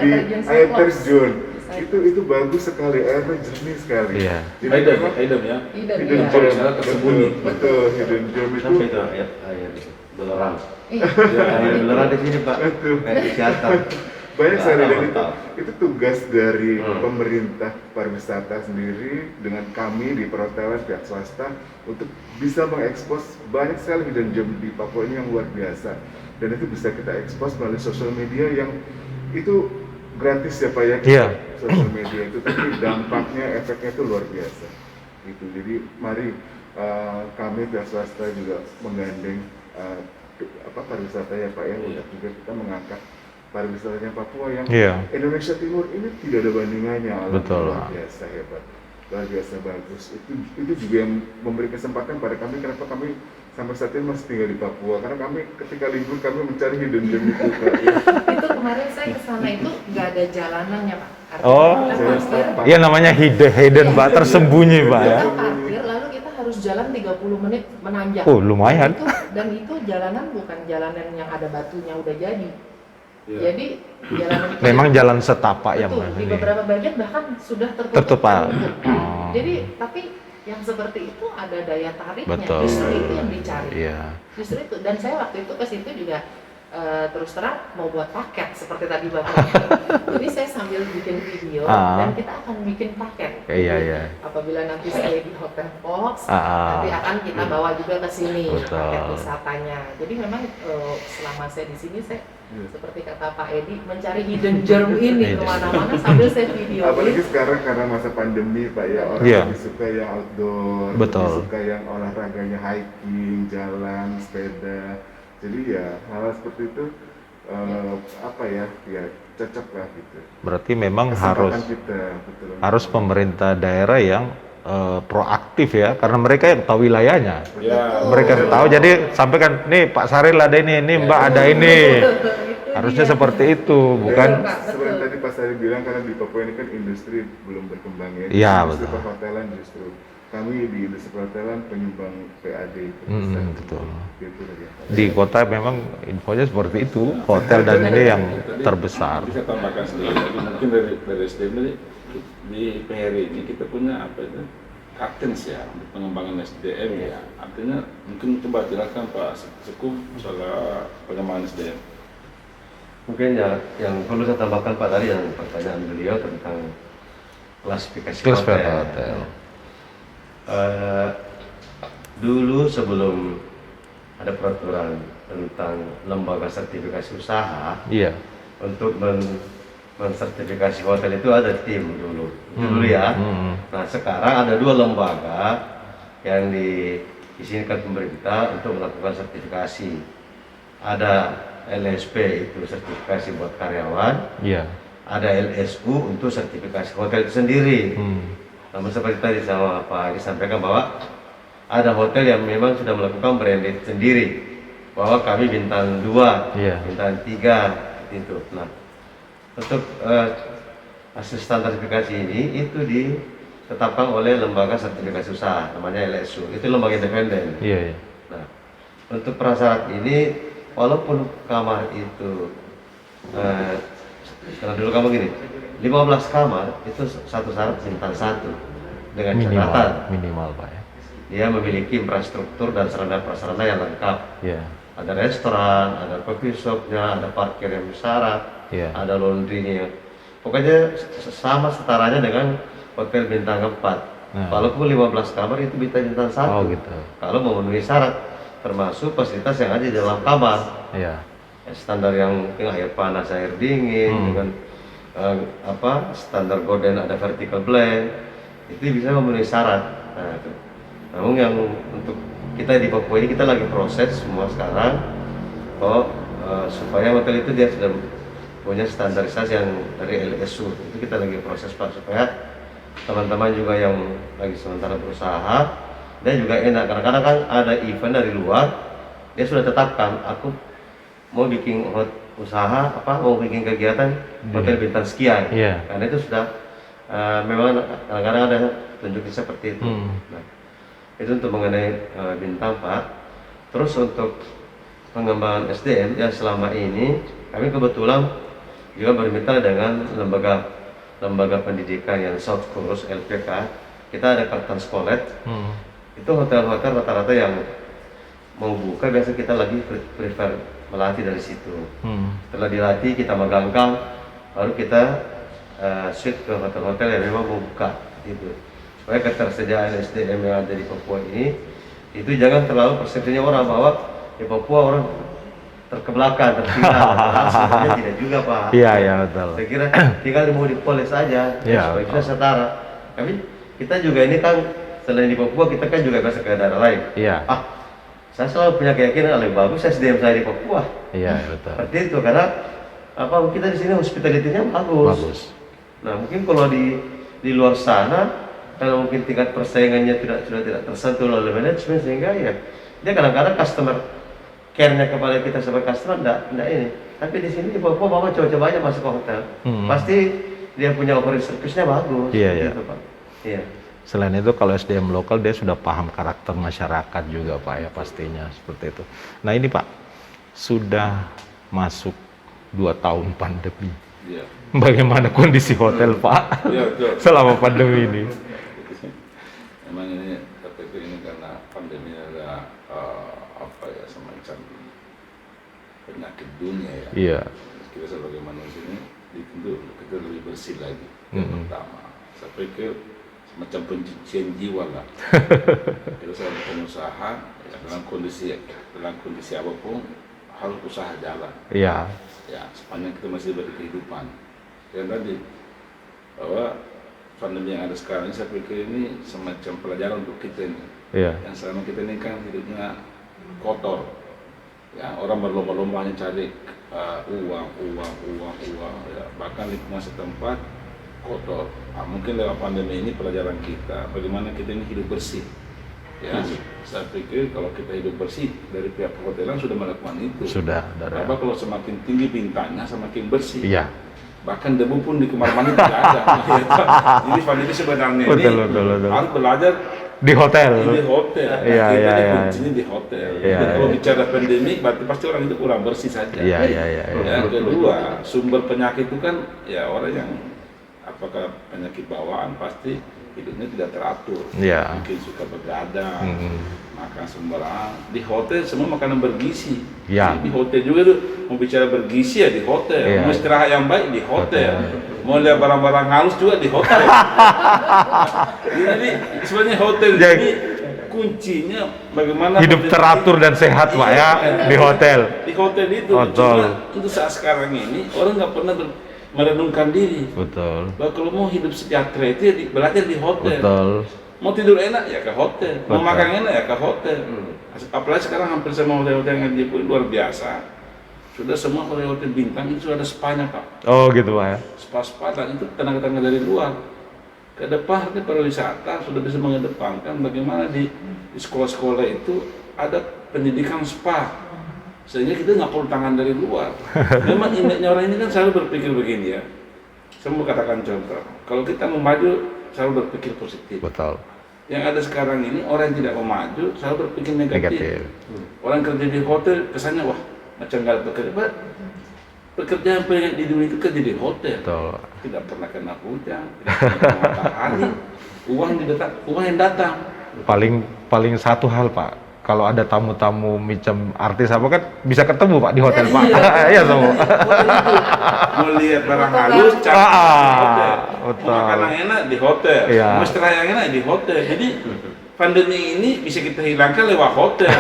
Di air terjun. Itu bagus sekali, airnya jernih sekali. Iya. Hidden ya. Hidden gem tersembunyi. Betul, hidden gem itu. Sampai itu air belerang. Air belerang di sini, Pak. Air wisata. Banyak sekali, dan itu tugas dari pemerintah pariwisata sendiri dengan kami di perhotelan pihak swasta untuk bisa mengekspos banyak sekali hidden gem di Papua ini yang luar biasa, dan itu bisa kita ekspos melalui sosial media yang itu gratis ya, Pak ya. Sosial media itu, tapi dampaknya, efeknya itu luar biasa gitu. Jadi mari kami pihak swasta juga menggandeng pariwisata ya, Pak ya, untuk juga kita mengangkat pariwisatanya Papua yang Indonesia Timur ini tidak ada bandingannya. Luar biasa hebat, luar biasa bagus. Itu juga yang memberi kesempatan pada kami. Kenapa kami sampai saat ini masih tinggal di Papua? Karena kami ketika libur kami mencari hidden gem itu. Itu kemarin saya kesana itu nggak ada jalanannya, Pak. Iya, namanya hidden, Pak, tersembunyi, Pak ya. Kita parkir lalu kita harus jalan 30 menit menanjak. Lumayan. Dan itu jalanan bukan jalanan yang ada batunya udah jadi. Jadi jalanan itu memang jalan setapak yang di beberapa bagian bahkan sudah tertutup. Jadi tapi yang seperti itu ada daya tariknya. Justru itu yang dicari. Justru itu, dan saya waktu itu ke situ juga terus terang mau buat paket seperti tadi Bapak. Jadi saya sambil bikin video dan kita akan bikin paket. Apabila nanti saya di Hotel Fox, nanti akan kita bawa juga ke sini paket wisatanya. Jadi memang selama saya di sini saya seperti kata Pak Edi mencari hidden gem ini kemana-mana sambil saya video. Apalagi sekarang karena masa pandemi, Pak ya, orang lebih suka yang outdoor, lebih suka yang olahraganya hiking, jalan, sepeda. Jadi ya hal seperti itu cocok lah gitu. Berarti memang harus pemerintah daerah yang proaktif ya, karena mereka yang tahu wilayahnya. Mereka tahu, jadi sampaikan nih Pak Saril ada ini Mbak ada ini. Harusnya seperti itu, bukan? Seperti tadi Pak Saril bilang, karena di Papua ini kan industri belum berkembang ya. Industri perhotelan justru. Kami di industri perhotelan penyumbang PAD betul. Di kota memang infonya seperti itu, hotel dan ini yang terbesar. Bisa tambahkan sedikit, mungkin dari SDM di PRI ini kita punya Kartens ya, untuk pengembangan SDM ya. Artinya mungkin coba jelaskan Pak Sekuf soal pengembangan SDM. Mungkin ya yang perlu saya tambahkan Pak tadi yang pertanyaan beliau tentang klasifikasi hotel. Dulu sebelum ada peraturan tentang lembaga sertifikasi usaha, untuk mensertifikasi hotel itu ada tim dulu ya. Nah sekarang ada 2 lembaga yang diizinkan pemerintah untuk melakukan sertifikasi. Ada LSP itu sertifikasi buat karyawan, ada LSU untuk sertifikasi hotel itu sendiri. Namun seperti tadi sama Pak Adi sampaikan bahwa ada hotel yang memang sudah melakukan branded sendiri, bahwa kami bintang 2, bintang 3 itu. Nah, untuk hasil standarisasi ini itu ditetapkan oleh lembaga sertifikasi usaha, namanya LSU. Itu lembaga independen. Nah, untuk prasyarat ini, walaupun kamar itu, karena dulu kamu gini, 15 kamar itu satu syarat bintang 1 dengan catatan minimal Pak ya. Dia memiliki infrastruktur dan sarana prasarana yang lengkap. ada restoran, ada coffee shopnya, ada parkir yang bersyarat, ada laundrynya. Pokoknya sama setaranya dengan hotel bintang 4. Walaupun 15 kamar itu bintang 1. Oh gitu. Kalau memenuhi syarat, termasuk fasilitas yang ada di dalam kamar. Standar yang mungkin air panas, air dingin, dengan standar gorden, ada vertical blend, itu bisa memenuhi syarat. Nah, itu. Namun yang untuk kita di Papua ini kita lagi proses semua sekarang, supaya hotel itu dia sudah punya standarisasi yang dari LSU. Itu kita lagi proses Pak, supaya teman-teman juga yang lagi sementara berusaha, dan juga enak. Kadang-kadang kan ada event dari luar, dia sudah tetapkan, aku mau bikin usaha, mau bikin kegiatan hotel bintang sekian. Karena itu sudah memang kadang-kadang ada tunjukin seperti itu. Nah, itu untuk mengenai bintang Pak. Terus untuk pengembangan SDM yang selama ini kami kebetulan juga bermitra dengan lembaga pendidikan yang South Coast LPK. Kita ada Kartan Skolet. Itu hotel-hotel rata-rata yang mau buka, biasa kita lagi prefer melatih dari situ. Setelah dilatih kita megangkan, baru kita switch ke hotel-hotel yang memang mau buka gitu. Supaya ketersediaan SDM yang ada di Papua ini itu jangan terlalu persepsinya orang bahwa di Papua orang terkebelakang, tertinggal. Sebenarnya tidak juga Pak. Betul. Saya kira tinggal mau dipoles saja supaya kita setara. Tapi kita juga ini kan selain di Papua, kita kan juga bisa ke daerah lain. Saya selalu punya keyakinan lebih bagus SDM saya di Papua. Betul. Seperti itu, karena kita di sini hospitality-nya bagus. Nah, mungkin kalau di luar sana, kalau mungkin tingkat persaingannya sudah tidak tersentuh oleh manajemen, sehingga ya dia kadang-kadang customer care-nya kepada kita sebagai customer enggak ini. Tapi di sini di Papua Bapak coba-coba aja masuk ke hotel, pasti dia punya offering service-nya bagus. Gitu, Pak. Selain itu kalau SDM lokal dia sudah paham karakter masyarakat juga Pak ya, pastinya seperti itu. Nah ini Pak, sudah masuk 2 tahun pandemi. Bagaimana kondisi hotel Pak selama pandemi ini? Memang ini ini karena pandemi ada semacam penyakit dunia ya. Kita sebagai manusia ini dituntut kita lebih bersih lagi. Yang pertama, saya pikir semacam pencucian jiwa lah. Kita sebagai pengusaha dalam kondisi apapun harus usaha jalan. Sepanjang kita masih berkehidupan. Dan tadi bahwa pandemi yang ada sekarang ini saya pikir ini semacam pelajaran untuk kita ini. Yang selama kita ini kan hidupnya kotor. Orang berlomba-lomba cari uang. Bahkan lingkungan setempat kotor. Mungkin lewat pandemi ini pelajaran kita bagaimana kita ini hidup bersih. Saya pikir kalau kita hidup bersih, dari pihak perhotelan sudah melakukan itu. Apa kalau semakin tinggi bintangnya semakin bersih. Bahkan debu pun di kamar mandi tidak ada. Jadi pandemi sebenarnya ini harus belajar di hotel. Kuncinya di hotel. Kalau bicara pandemi, berarti pasti orang itu kurang bersih saja. Yang kedua, sumber penyakit itu kan orang yang apakah penyakit bawaan pasti hidupnya tidak teratur, mungkin suka begadang, makan sembarang. Di hotel semua makanan bergizi. Di hotel juga tuh mau bicara bergizi di hotel, mau istirahat yang baik di hotel, mau lihat barang-barang halus juga di hotel. Jadi sebenarnya hotel ini kuncinya bagaimana hidup teratur dan sehat Pak di hotel. Di hotel itu. Cuma untuk saat sekarang ini orang nggak pernah merenungkan diri. Bahwa kalau mau hidup sejahtera itu belajar di hotel. Mau tidur enak ya ke hotel. Mau makan enak ya ke hotel. Apalagi sekarang hampir semua hotel-hotel yang di Jepun luar biasa. Sudah semua hotel-hotel bintang itu sudah ada spa-nya Pak. Oh gitu Pak ya. Spa dan itu tenaga-tenaga dari luar. Ke depan pariwisata sudah bisa mengedepankan bagaimana di sekolah-sekolah itu ada pendidikan spa. Sehingga kita nggak perlu tangan dari luar. Memang indahnya orang ini kan selalu berpikir begini ya. Saya mau katakan contoh. Kalau kita mau maju, selalu berpikir positif. Yang ada sekarang ini orang yang tidak mau maju, selalu berpikir negatif. Orang kerja di hotel kesannya wah macam nggak bekerja. Pekerjaan di dunia itu kerja di hotel. Tidak pernah kena hujan, tidak pernah kena matahari. Uang yang datang. Paling satu hal Pak. kalau ada tamu-tamu macam artis apa kan bisa ketemu Pak di hotel Pak. Iya semua. Mau lihat barang halus, cari di hotel. Betul. Mau makan yang enak di hotel. Iya. Mau istirahat yang enak di hotel. Jadi pandemi ini bisa kita hilangkan lewat hotel.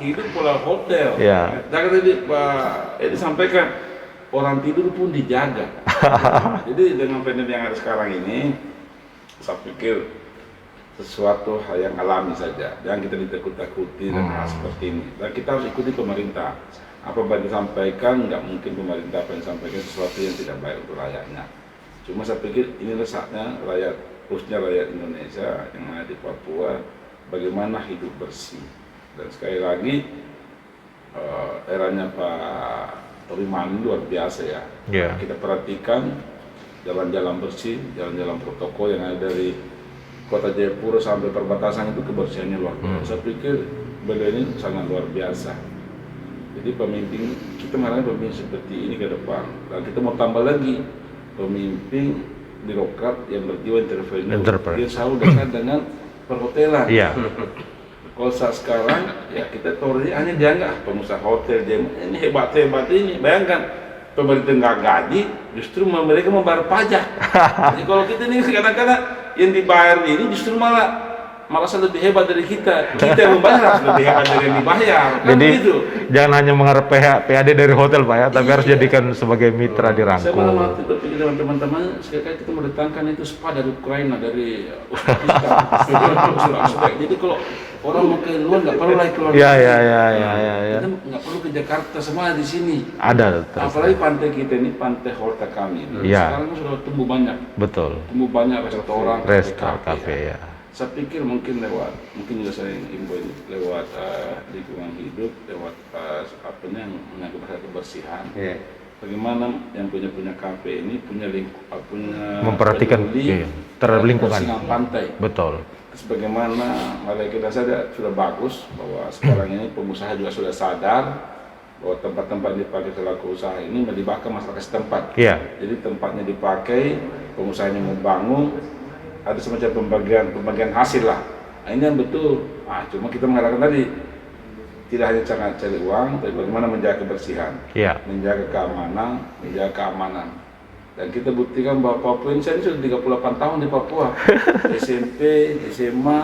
Hidup pola hotel. Iya. Dan tadi Pak Edi sampaikan orang tidur pun dijaga. Jadi dengan pandemi yang ada sekarang ini, saya pikir sesuatu hal yang alami saja, jangan kita ditakut-takuti dan hal seperti ini. Dan kita harus ikuti pemerintah. Apa yang disampaikan, nggak mungkin pemerintah apa yang disampaikan sesuatu yang tidak baik untuk rakyatnya. Cuma saya pikir ini saatnya rakyat, khususnya rakyat Indonesia yang ada di Papua, bagaimana hidup bersih. Dan sekali lagi, eranya Pak Tobi Mani luar biasa ya. Yeah. Kita perhatikan jalan-jalan bersih, jalan-jalan protokol yang ada dari Kota Jayapura sampai perbatasan itu kebersihannya luar biasa. Saya pikir beliau ini sangat luar biasa. Jadi pemimpin, kita mengharapkan pemimpin seperti ini ke depan. Dan kita mau tambah lagi pemimpin birokrat yang berjiwa entrepreneur. Dia selalu dekat dengan perhotelan. Iya. Kalau saat sekarang, ya kita tahu hanya dianggap pengusaha hotel, dia ini hebat-hebat ini. Bayangkan, pemerintah nggak gaji, justru mereka membayar pajak. Jadi kalau kita ini kadang-kadang yang dibayar ini justru malah merasa lebih hebat dari kita. Kita yang membayar lebih hebat dari yang dibayar. Kan Jadi begitu? jangan hanya mengharap PAD dari hotel Pak ya, tapi harus jadikan sebagai mitra di Saya malah Rangko. berpikir dengan teman-teman, sekali kita mendatangkan itu spa dari Ukraina, dari Uzbekistan. Jadi kalau orang mau ke luar nggak perlu lagi keluar. Ya. Kita nggak perlu ke Jakarta, semua di sini. Ada terus. Apalagi pantai kita ini, pantai Horta kami. Iya. Sekarang sudah tumbuh banyak. Betul. Tumbuh banyak restoran, Restoran, kafe ya. Saya pikir mungkin juga saya info ini lewat lingkungan hidup, lewat yang menyangkut masalah kebersihan. Yeah. Bagaimana yang punya kafe ini punya Memperhatikan terhadap lingkungan. kebersihan pantai. Betul. Sebagaimana mereka saja sudah bagus bahwa sekarang ini pengusaha juga sudah sadar bahwa tempat-tempat yang dipakai selaku usaha ini melibatkan masyarakat setempat. Iya. Jadi tempatnya dipakai, pengusahanya membangun, ada semacam pembagian hasil lah. Nah, ini yang betul. Cuma kita mengharapkan tadi tidak hanya cara cari uang, tapi bagaimana menjaga kebersihan, menjaga keamanan. Dan kita buktikan bahwa Papua ini saya sudah 38 tahun di Papua, SMP, SMA,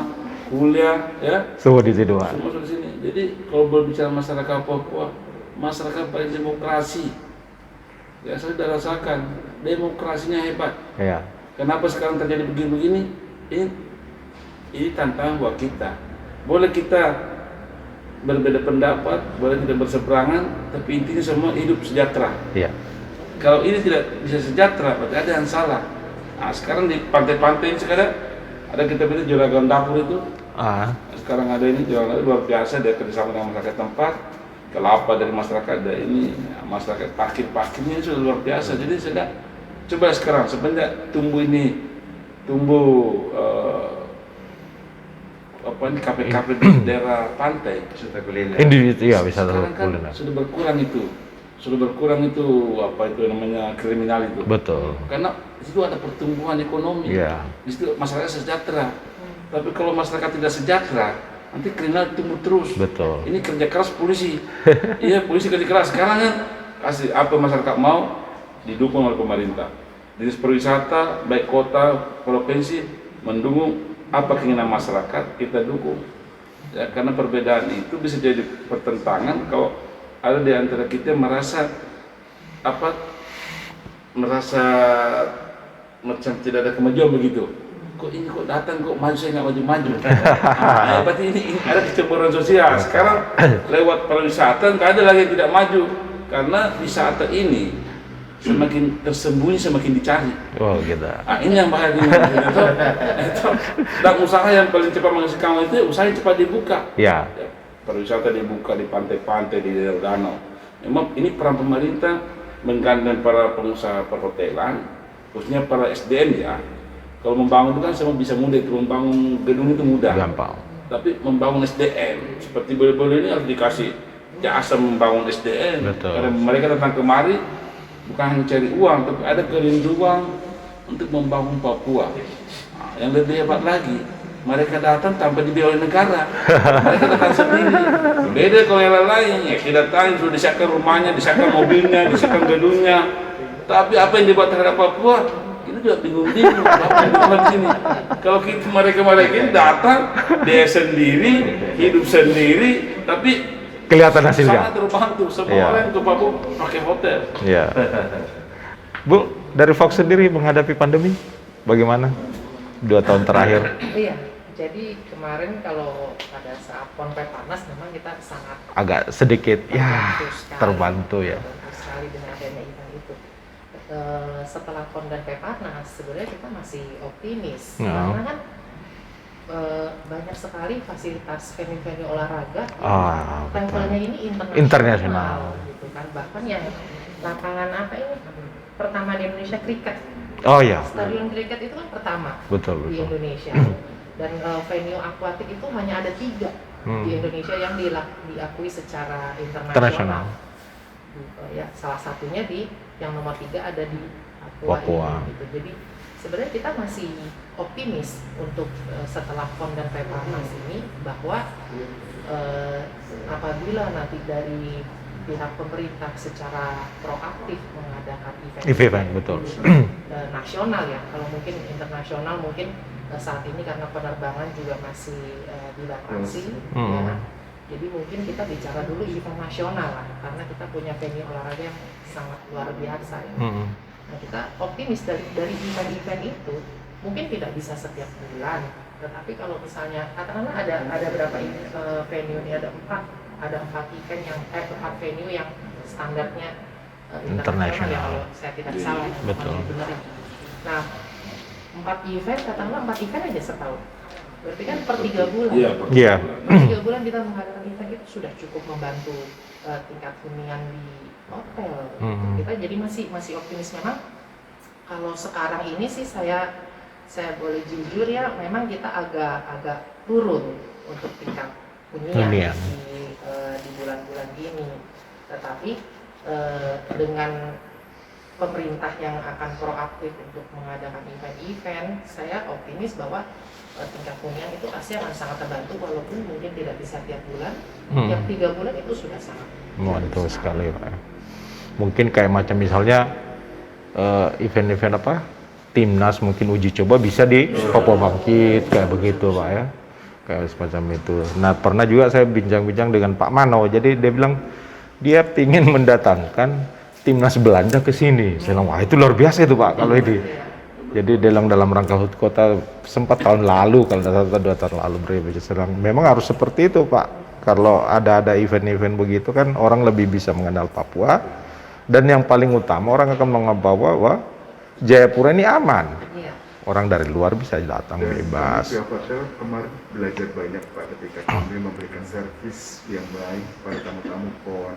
kuliah, ya. Semua di situ Pak. Semua di sini. Jadi kalau berbicara masyarakat Papua, masyarakat paling demokrasi. Ya saya sudah rasakan demokrasinya hebat. Iya. Kenapa sekarang terjadi begini-begini? Ini tantangan buat kita. Boleh kita berbeda pendapat, boleh tidak berseberangan, tapi intinya semua hidup sejahtera. Iya. Kalau ini tidak bisa sejahtera, berarti ada yang salah. Nah, sekarang di pantai-pantai ini sekarang ada kita bilang juragan dapur itu. Sekarang ada ini juragan luar biasa, dia kerjasama dengan masyarakat tempat, kelapa dari masyarakat ada ini, masyarakat parkirnya sudah luar biasa. Jadi saya coba sekarang sebenarnya tumbuh kafe-kafe di daerah pantai, Wisata kuliner. Wisata sekarang kan kuliner. sudah berkurang itu namanya kriminal itu. Betul. Karena di situ ada pertumbuhan ekonomi, di situ masyarakat sejahtera. Tapi kalau masyarakat tidak sejahtera, nanti kriminal tumbuh terus. Betul. Ini kerja keras polisi, iya polisi kerja keras. Sekarang kan kasih apa masyarakat mau didukung oleh pemerintah. Dinas pariwisata baik kota provinsi mendukung apa keinginan masyarakat, kita dukung. Ya, karena perbedaan itu bisa jadi pertentangan kalau ada di antara kita merasa macam tidak ada kemajuan begitu. Kok ini kok datang kok maju, saya nggak maju-maju. Berarti ini ada kecemburuan sosial. Sekarang lewat pariwisata nggak ada lagi yang tidak maju karena wisata ini semakin tersembunyi semakin dicari. Oh gitu. Ini yang bahaya itu. Dan usaha yang paling cepat menghasilkan itu usaha yang cepat dibuka. Ya. Pariwisata dibuka di pantai-pantai di daerah danau. Memang ini peran pemerintah menggandeng para pengusaha perhotelan, khususnya para SDM ya. Kalau membangun itu kan semua bisa mudah, itu membangun gedung itu mudah. Gampang. Tapi membangun SDM seperti boleh-boleh ini harus dikasih jasa membangun SDM. Betul. Karena mereka datang kemari bukan hanya cari uang, tapi ada kerinduan untuk membangun Papua. Yang lebih hebat lagi, mereka datang tanpa dibiayai oleh negara. Mereka datang sendiri. Beda kalau yang lain, ya kita datang sudah disiapkan rumahnya, disiapkan mobilnya, disiapkan gedungnya. Tapi apa yang dibuat terhadap Papua, kita juga bingung-bingung. Apa yang dibuat di sini? Kalau mereka ini datang, dia sendiri, hidup sendiri, tapi Kelihatan hasilnya. sangat terbantu. Semua orang ke Papua pakai hotel. Iya. Bu, dari Fox sendiri menghadapi pandemi, bagaimana? 2 tahun terakhir. Iya, jadi kemarin kalau pada saat PON Peparnas memang kita sangat Agak sedikit, ya, sekali, terbantu ya. terbantu sekali dengan adanya event itu. Setelah PON dan Peparnas, sebenarnya kita masih optimis karena kan banyak sekali fasilitas venue-venue olahraga levelnya ini internasional gitu kan, bahkan yang lapangan apa ini pertama di Indonesia kriket. Oh ya. Stadion kriket itu kan pertama Betul. di Indonesia dan venue akuatik itu hanya ada 3 di Indonesia yang diakui secara internasional. Ya, salah satunya yang nomor 3 ada di Papua. Gitu. Jadi sebenarnya kita masih optimis untuk setelah PON dan Peparnas ini bahwa apabila nanti dari pihak pemerintah secara proaktif mengadakan event betul. Nasional ya, kalau mungkin internasional mungkin saat ini karena penerbangan juga masih dibatasi ya. Jadi mungkin kita bicara dulu event nasional lah, karena kita punya venue olahraga yang sangat luar biasa ya. Nah, kita optimis dari event-event itu mungkin tidak bisa setiap bulan, tetapi kalau misalnya katakanlah ada berapa venue ini, ada 4 event yang 4 venue yang standarnya internasional ya, kalau saya tidak salah. Betul. Nah, 4 event katakanlah 4 event aja setahun, berarti kan per 3 bulan. Iya. Per 3 bulan kita mengadakan event itu sudah cukup membantu tingkat hunian di hotel. Kita jadi masih optimis. Memang kalau sekarang ini sih saya boleh jujur ya, memang kita agak turun untuk tingkat hunian di bulan-bulan ini. Tetapi dengan pemerintah yang akan proaktif untuk mengadakan event-event, saya optimis bahwa tingkat hunian itu pasti akan sangat terbantu, walaupun mungkin tidak bisa tiap bulan. Tiap 3 bulan itu sudah sangat membantu sekali, Pak. Mungkin kayak macam misalnya event-event apa? Timnas mungkin uji coba bisa di Papua Bangkit kayak begitu, Pak ya. Kayak semacam itu. Nah, pernah juga saya bincang-bincang dengan Pak Mano. Jadi dia bilang dia ingin mendatangkan timnas Belanda ke sini. Saya bilang, wah itu luar biasa itu, Pak, kalau ini. Jadi dalam rangka HUT Kota sempat tahun lalu, kalau tidak salah 2 tahun lalu berbicara. Memang harus seperti itu, Pak. Kalau ada event-event begitu kan orang lebih bisa mengenal Papua. Dan yang paling utama orang akan menganggap bahwa Jayapura ini aman. Orang dari luar bisa datang bebas. Pihak hotel kemarin belajar banyak, Pak, ketika kami memberikan servis yang baik kepada tamu-tamu PON,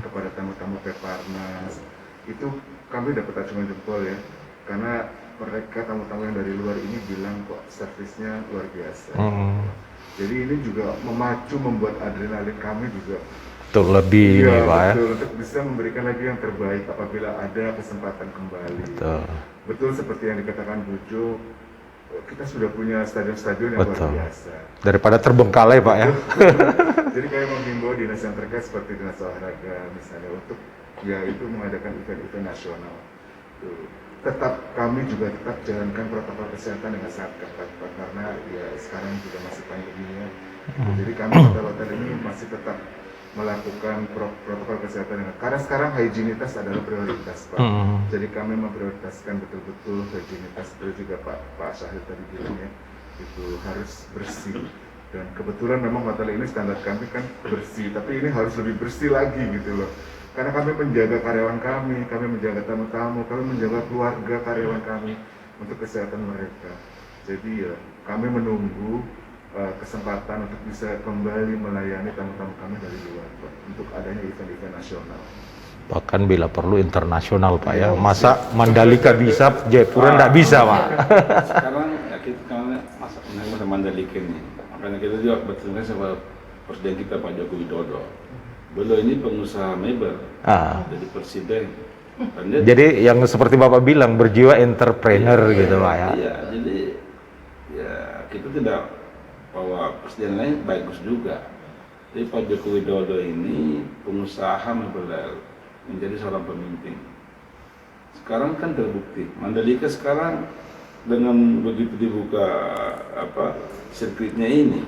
kepada tamu-tamu Peparnas. Itu kami dapat acungan jempol ya, karena mereka tamu-tamu yang dari luar ini bilang kok servisnya luar biasa. Jadi ini juga memacu, membuat adrenalin kami juga Betul, lebih ini, Pak ya. Betul, untuk bisa memberikan lagi yang terbaik apabila ada kesempatan kembali. Betul seperti yang dikatakan Bu Jo, kita sudah punya stadion-stadion yang luar biasa. Daripada terbengkalai, Pak ya. Jadi kayak menghimbau dinas yang terkait seperti dinas olahraga misalnya untuk ya itu mengadakan event-event nasional. Kami juga tetap jalankan protokol kesehatan dengan sangat ketat, Pak, karena ya sekarang juga masih pandemi ya. Jadi kami hotel-hotel ini masih tetap melakukan protokol kesehatan karena sekarang higienitas adalah prioritas, Pak. Jadi kami memprioritaskan betul-betul higienitas, itu juga Pak Syahid tadi bilang ya, itu harus bersih. Dan kebetulan memang hotel ini standar kami kan bersih, tapi ini harus lebih bersih lagi gitu loh. Karena kami menjaga karyawan kami menjaga tamu-tamu, kami menjaga keluarga karyawan kami untuk kesehatan mereka. Jadi ya kami menunggu kesempatan untuk bisa kembali melayani tamu-tamu kami dari luar, Pak, untuk adanya event-event nasional. Bahkan bila perlu internasional, Pak ya. Masa Mandalika bisa, Jayapura nggak bisa, Pak. Sekarang ya kita masa Mandalika ini, makanya kita juga berterima kasih sama Presiden kita Pak Joko Widodo. Beliau ini pengusaha mebel, jadi presiden. Jadi yang seperti Bapak bilang berjiwa entrepreneur gitu, Pak ya. Iya, jadi ya kita tidak bahwa presiden lain bagus juga. Jadi Pak Joko Widodo ini pengusaha mempelai menjadi seorang pemimpin. Sekarang kan terbukti Mandalika sekarang dengan begitu dibuka sirkuitnya ini,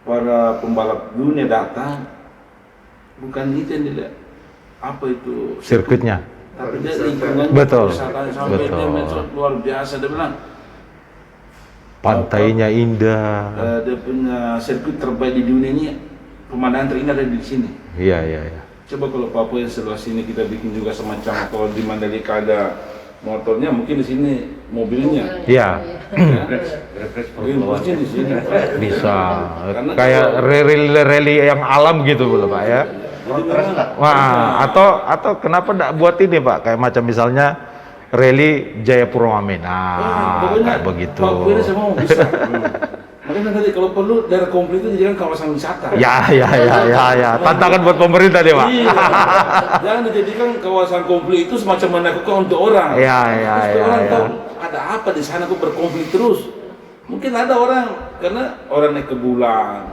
para pembalap dunia datang, bukan itu yang dilihat apa itu Sirkuitnya. tapi dia lingkungan Betul. sampai Betul. dia luar biasa. Dia bilang Pantainya indah. dia punya sirkuit terbaik di dunia ini, pemandangan terindah ada di sini. Iya, iya, iya. Coba kalau Papua yang sebelah sini kita bikin juga semacam, kalau di Mandalika ada motornya, mungkin di sini mobilnya. Iya, Mungkin di sini. bisa. Karena Kayak kalau- rally yang alam gitu loh Pak ya. Jadi memang- Wah, atau kenapa enggak buat ini Pak? Kayak macam misalnya rally Jayapura Wamen. Nah, pokoknya kayak begitu. Papua ini semua bisa. Makanya tadi kalau perlu daerah komplit itu dijadikan kawasan wisata. Ya. Tantangan buat pemerintah deh Pak. Iya. Jangan dijadikan kawasan konflik itu semacam menakutkan untuk orang. Iya. Terus orang tahu ada apa di sana kok berkonflik terus. Mungkin ada orang karena orang naik ke bulan,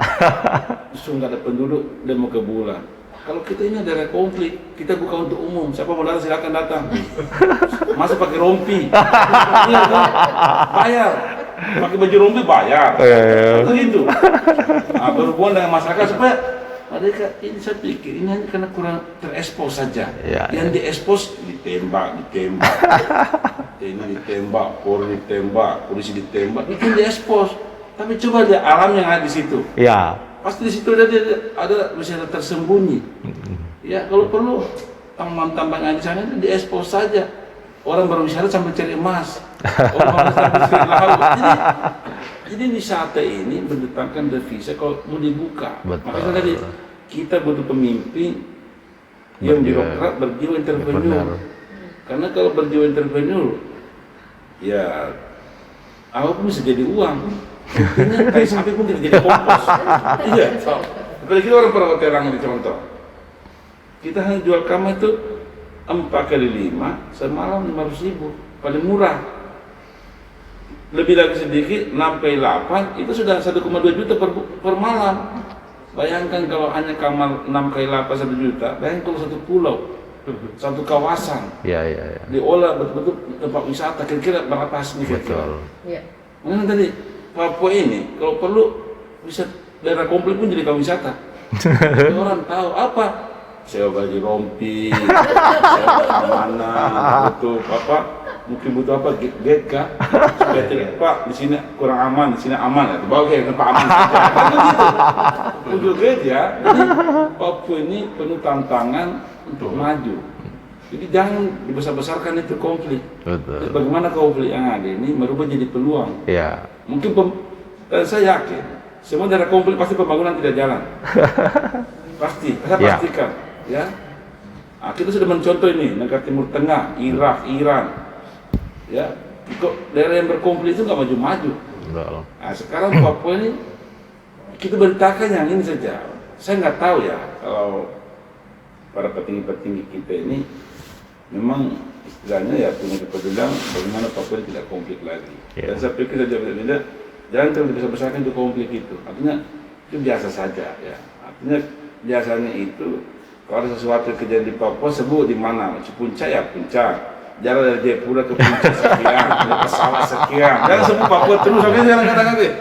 justru nggak ada penduduk dia mau ke bulan. Kalau kita ini daerah konflik, kita buka untuk umum. Siapa mau datang silakan datang. Masa pakai rompi? Iya kan? Bayar. Pakai baju rompi bayar. Begitu. Nah, berhubungan dengan masyarakat supaya mereka ini saya pikir ini hanya karena kurang terekspos saja. Ya, Yang diekspos ditembak. Ini ditembak, Polri ditembak, polisi ditembak. Itu diekspos. Tapi coba lihat alam yang ada di situ. Ya. Pasti di situ ada wisata tersembunyi. Ya kalau perlu tambang-tambang di sana itu diekspos saja. Orang berwisata sampai cari emas. Orang sampai cari laut. Jadi wisata ini mendatangkan devisa kalau mau dibuka. Betul. Makanya tadi kita butuh pemimpin yang birokrat berjiwa entrepreneur. Karena kalau berjiwa entrepreneur, ya apapun bisa jadi uang. Buktinya kayak sapi pun tidak jadi kompos. Iya. Apalagi orang pernah hotel di contoh. Kita hanya jual kamar itu 4x5 semalam 500.000, paling murah. Lebih lagi sedikit 6x8 itu sudah 1,2 juta per malam. Bayangkan kalau hanya kamar 6x8 1 juta, bayangkan kalau satu pulau, satu kawasan Iya. diolah betul-betul tempat wisata, kira-kira berapa hasilnya? Betul. Iya. Makanya tadi Papua ini kalau perlu bisa daerah komplit pun jadi kawasan wisata. Jadi orang tahu apa sewa baju rompi, sewa keamanan, butuh apa? Mungkin butuh apa? Gate kah? Supaya tidak Pak di sini kurang aman, di sini aman ya. Bawa ke tempat aman saja. Kan gitu. Butuh gate ya. Jadi Papua ini penuh tantangan untuk maju. Jadi jangan dibesar-besarkan itu konflik. Betul. Jadi bagaimana konflik yang ada ini merubah jadi peluang. Iya. Mungkin dan saya yakin semua daerah konflik pasti pembangunan tidak jalan. Pasti, saya Ya. pastikan, ya. Nah, kita sudah mencontoh ini negara Timur Tengah, Irak, Iran, ya. Kok daerah yang berkonflik itu nggak maju-maju. Betul. Nah, sekarang Papua ini kita beritakan yang ini saja. Saya nggak tahu ya kalau para petinggi-petinggi kita ini memang istilahnya ya punya kepedulian bagaimana Papua ini tidak konflik lagi. Ya. Dan saya pikir saja tidak jangan terlalu besar-besarkan itu konflik itu. Artinya itu biasa saja ya. Artinya biasanya itu kalau ada sesuatu kejadian di Papua sebut di mana, Puncak ya Puncak. Jalan dari Jayapura ke Puncak sekian, dari pesawat sekian. Jangan sebut Papua terus, jangan katakan deh.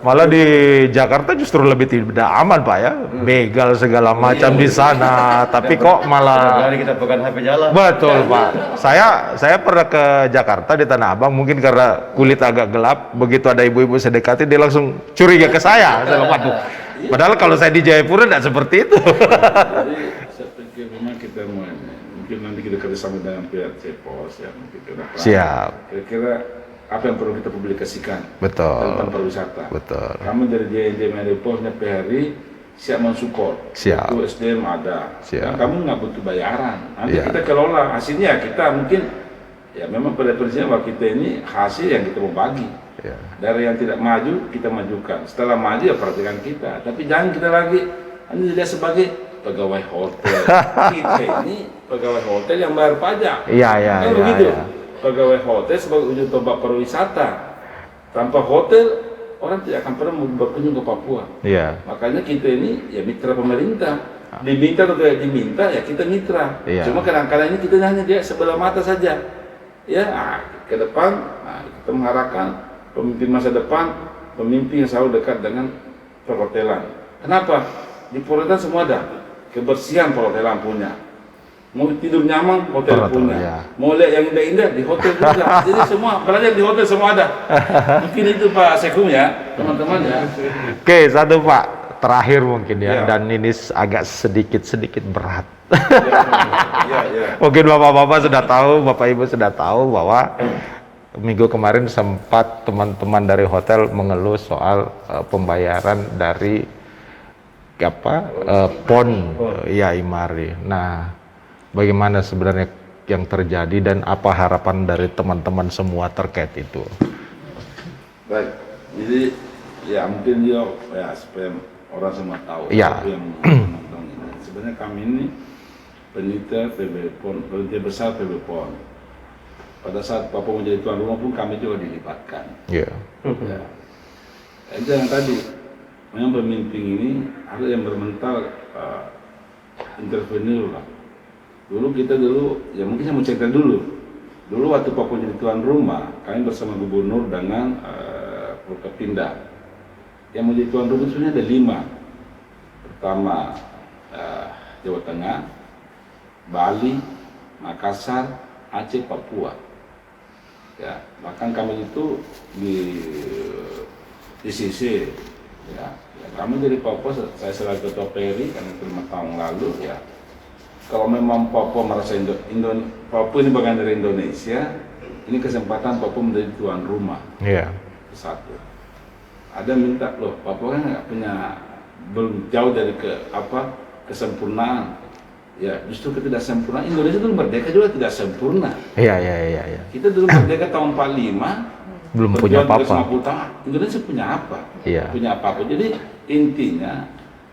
Malah di Jakarta justru lebih tidak aman Pak ya, begal segala macam di sana. Tapi kok malah Hari kita pegang HP jalan. betul Pak. Saya pernah ke Jakarta di Tanah Abang, mungkin karena kulit agak gelap. Begitu ada ibu-ibu sedekati, dia langsung curiga ke saya. Saya bilang, waduh. Padahal kalau saya di Jayapura tidak seperti itu. Jadi saya pikir memang kita mungkin nanti kita kerjasama dengan pihak Cepos ya mungkin ke depan. Siap. Kira-kira apa yang perlu kita publikasikan Betul. tentang pariwisata. Betul. Kami dari JNJ Mendeposnya PHRI siap mensupport. Siap. Itu SDM ada. Siap. Dan kamu nggak butuh bayaran. Nanti Iya. kita kelola hasilnya kita mungkin ya memang pada prinsipnya bahwa kita ini hasil yang kita mau bagi. Ya. Dari yang tidak maju kita majukan. Setelah maju ya perhatikan kita. Tapi jangan kita lagi hanya dilihat sebagai pegawai hotel. Kita ini pegawai hotel yang bayar pajak. Iya. Kan begitu. Pegawai hotel sebagai ujung tombak pariwisata. Tanpa hotel orang tidak akan pernah mau berkunjung ke Papua. Iya. Makanya kita ini ya mitra pemerintah. Diminta atau tidak diminta ya kita mitra. Iya. Cuma kadang-kadang ini kita hanya dia sebelah mata saja. Ya, ke depan kita mengharapkan pemimpin masa depan, pemimpin yang selalu dekat dengan perhotelan. Kenapa? Di perhotelan semua ada. Kebersihan perhotelan punya. Mau tidur nyaman, hotel punya. Ya. Mau lihat yang indah-indah, di hotel juga. Jadi semua, belajar di hotel semua ada. Mungkin itu Pak Sekum ya, teman-teman ya. Oke, satu Pak, terakhir mungkin ya, Ya. dan ini agak sedikit berat. Ya. Mungkin Bapak-Bapak sudah tahu, Bapak Ibu sudah tahu bahwa minggu kemarin sempat teman-teman dari hotel mengeluh soal pembayaran dari PON ya Imari. Nah, bagaimana sebenarnya yang terjadi dan apa harapan dari teman-teman semua terkait itu? Baik, jadi ya mungkin dia ya supaya orang semua tahu Ya. yang menonton ini. Sebenarnya kami ini penelitian PB PON, penelitian besar PB PON. Pada saat Papua menjadi tuan rumah pun kami juga dilibatkan. Iya. Ya. Itu yang tadi, memang pemimpin ini ada yang bermental intervenir lah. Dulu ya mungkin saya mau cerita dulu. Dulu waktu Papua jadi tuan rumah, kami bersama gubernur dengan Forkopimda. Yang menjadi tuan rumah sebenarnya ada 5. Pertama Jawa Tengah, Bali, Makassar, Aceh, Papua. Ya, bahkan kami itu di sisi ya, kami dari Papua, saya selaku ketua PRI karena 5 tahun lalu ya. Kalau memang Papua merasa Papua ini bagian dari Indonesia, ini kesempatan Papua menjadi tuan rumah. Iya. Satu. Ada minta loh, Papua kan nggak punya, belum jauh dari kesempurnaan. Ya, justru ketidaksempurnaan. Indonesia dulu merdeka juga tidak sempurna. Iya. Kita dulu merdeka tahun 45, Belum punya apa-apa. 50 tahun, Indonesia punya apa? Iya. Punya apa-apa. Jadi intinya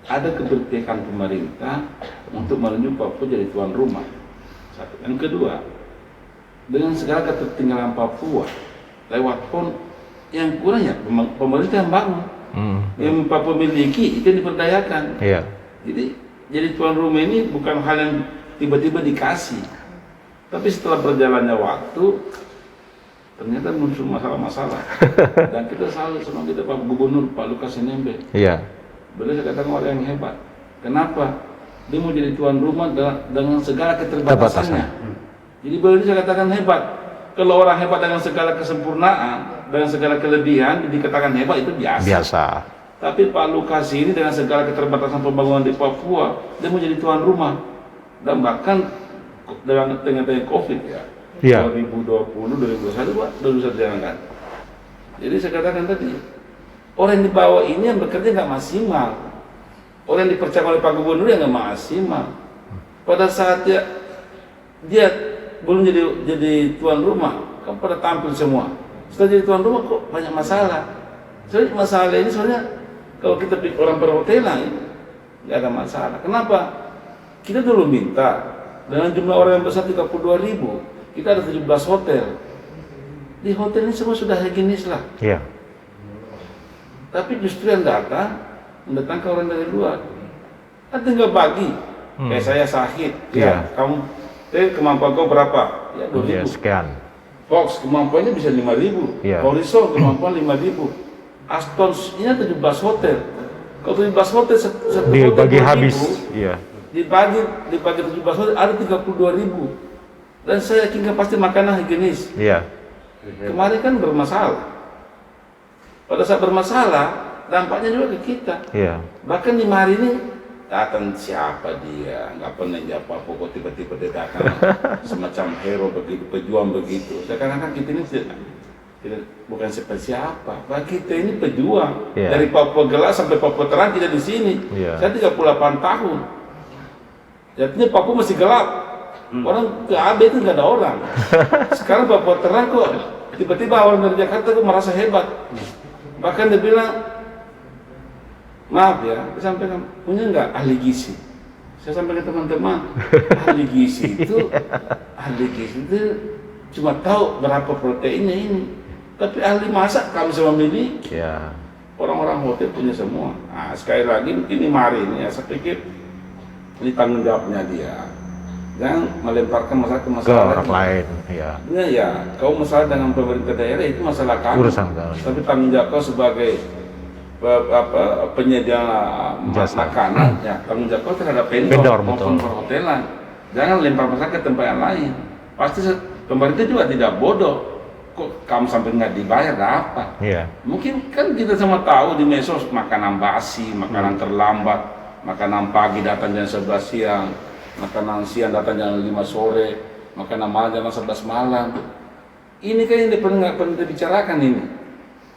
ada keberpihakan pemerintah untuk menuju Papua jadi tuan rumah. Satu. Yang kedua, dengan segala ketertinggalan Papua lewat PON, yang kurang ya pemerintah yang bangun. Yang Papua miliki itu yang diperdayakan. Iya. Jadi tuan rumah ini bukan hal yang tiba-tiba dikasih, tapi setelah berjalannya waktu ternyata muncul masalah-masalah. Dan kita selalu senang kita Pak Gubernur Pak Lukas NMB. Iya. Beliau saya katakan orang yang hebat. Kenapa? Dia mau jadi tuan rumah dengan segala keterbatasannya. Jadi beliau saya katakan hebat. Kalau orang hebat dengan segala kesempurnaan, dengan segala kelebihan, dikatakan hebat itu biasa. Tapi Pak Lukas ini dengan segala keterbatasan pembangunan di Papua, dia mau jadi tuan rumah. Dan bahkan dengan COVID ya, Iya. 2020, 2021 jangan. Jadi saya katakan tadi, orang yang dibawa ini yang bekerja nggak maksimal. Orang yang dipercaya oleh Pak Gubernur yang nggak maksimal. Pada saat dia belum jadi tuan rumah, kan pada tampil semua. Setelah jadi tuan rumah kok banyak masalah. Soalnya masalah ini soalnya kalau kita orang perhotelan nggak ada masalah. Kenapa? Kita dulu minta dengan jumlah orang yang besar 32.000, kita ada 17 hotel. Di hotel ini semua sudah higienis lah. Iya. Tapi justru yang mendatangkan orang dari luar. Kan tinggal bagi. Kayak saya sakit, Iya. kamu kemampuan kau berapa? Ya 2.000. Iya, sekian. Fox kemampuannya bisa 5.000. Iya. Horizon kemampuan 5.000. Aston ini 17 hotel. Kalau 17 hotel satu hotel Dibagi 2.000, habis. Iya. dibagi 17 hotel ada 32.000. Dan saya yakin pasti makanan higienis. Iya. Kemarin kan bermasalah. Pada saat bermasalah, dampaknya juga ke kita. Iya. Bahkan 5 hari ini datang siapa dia, nggak pernah jawab apa, kok tiba-tiba dia datang semacam hero begitu, pejuang begitu. Sekarang kita ini tidak bukan siapa, bagi kita ini pejuang. Iya. Dari Papua Gelap sampai Papua Terang kita di sini. Iya. Saya 38 tahun. Artinya Papua masih gelap. Orang ke AB itu nggak ada orang. Sekarang Papua Terang kok tiba-tiba orang dari Jakarta kok merasa hebat. Bahkan dia bilang, maaf ya, saya sampaikan, punya nggak ahli gizi? Saya sampaikan teman-teman, ahli gizi itu cuma tahu berapa proteinnya ini. Tapi ahli masak kami semua miliki. Iya. orang-orang hotel punya semua. Nah, sekali lagi mungkin Imari ini ya, saya pikir ini tanggung jawabnya dia. Jangan melemparkan masalah ke masalah ke orang lain, ya. Ya, kau masalah dengan pemerintah daerah itu masalah kamu. Urusan kau. Tapi tanggung jawab kau sebagai penyedia makanan, ya tanggung jawab kau terhadap vendor maupun perhotelan. Jangan lempar masalah ke tempat yang lain. Pasti pemerintah juga tidak bodoh. Kok kamu sampai nggak dibayar, apa? Iya. Mungkin kan kita semua tahu di medsos makanan basi, makanan terlambat, makanan pagi datang jam 11 siang, makanan siang datang jam 5 sore, makanan malam jam 11 malam. Ini kan yang nggak pernah dibicarakan ini.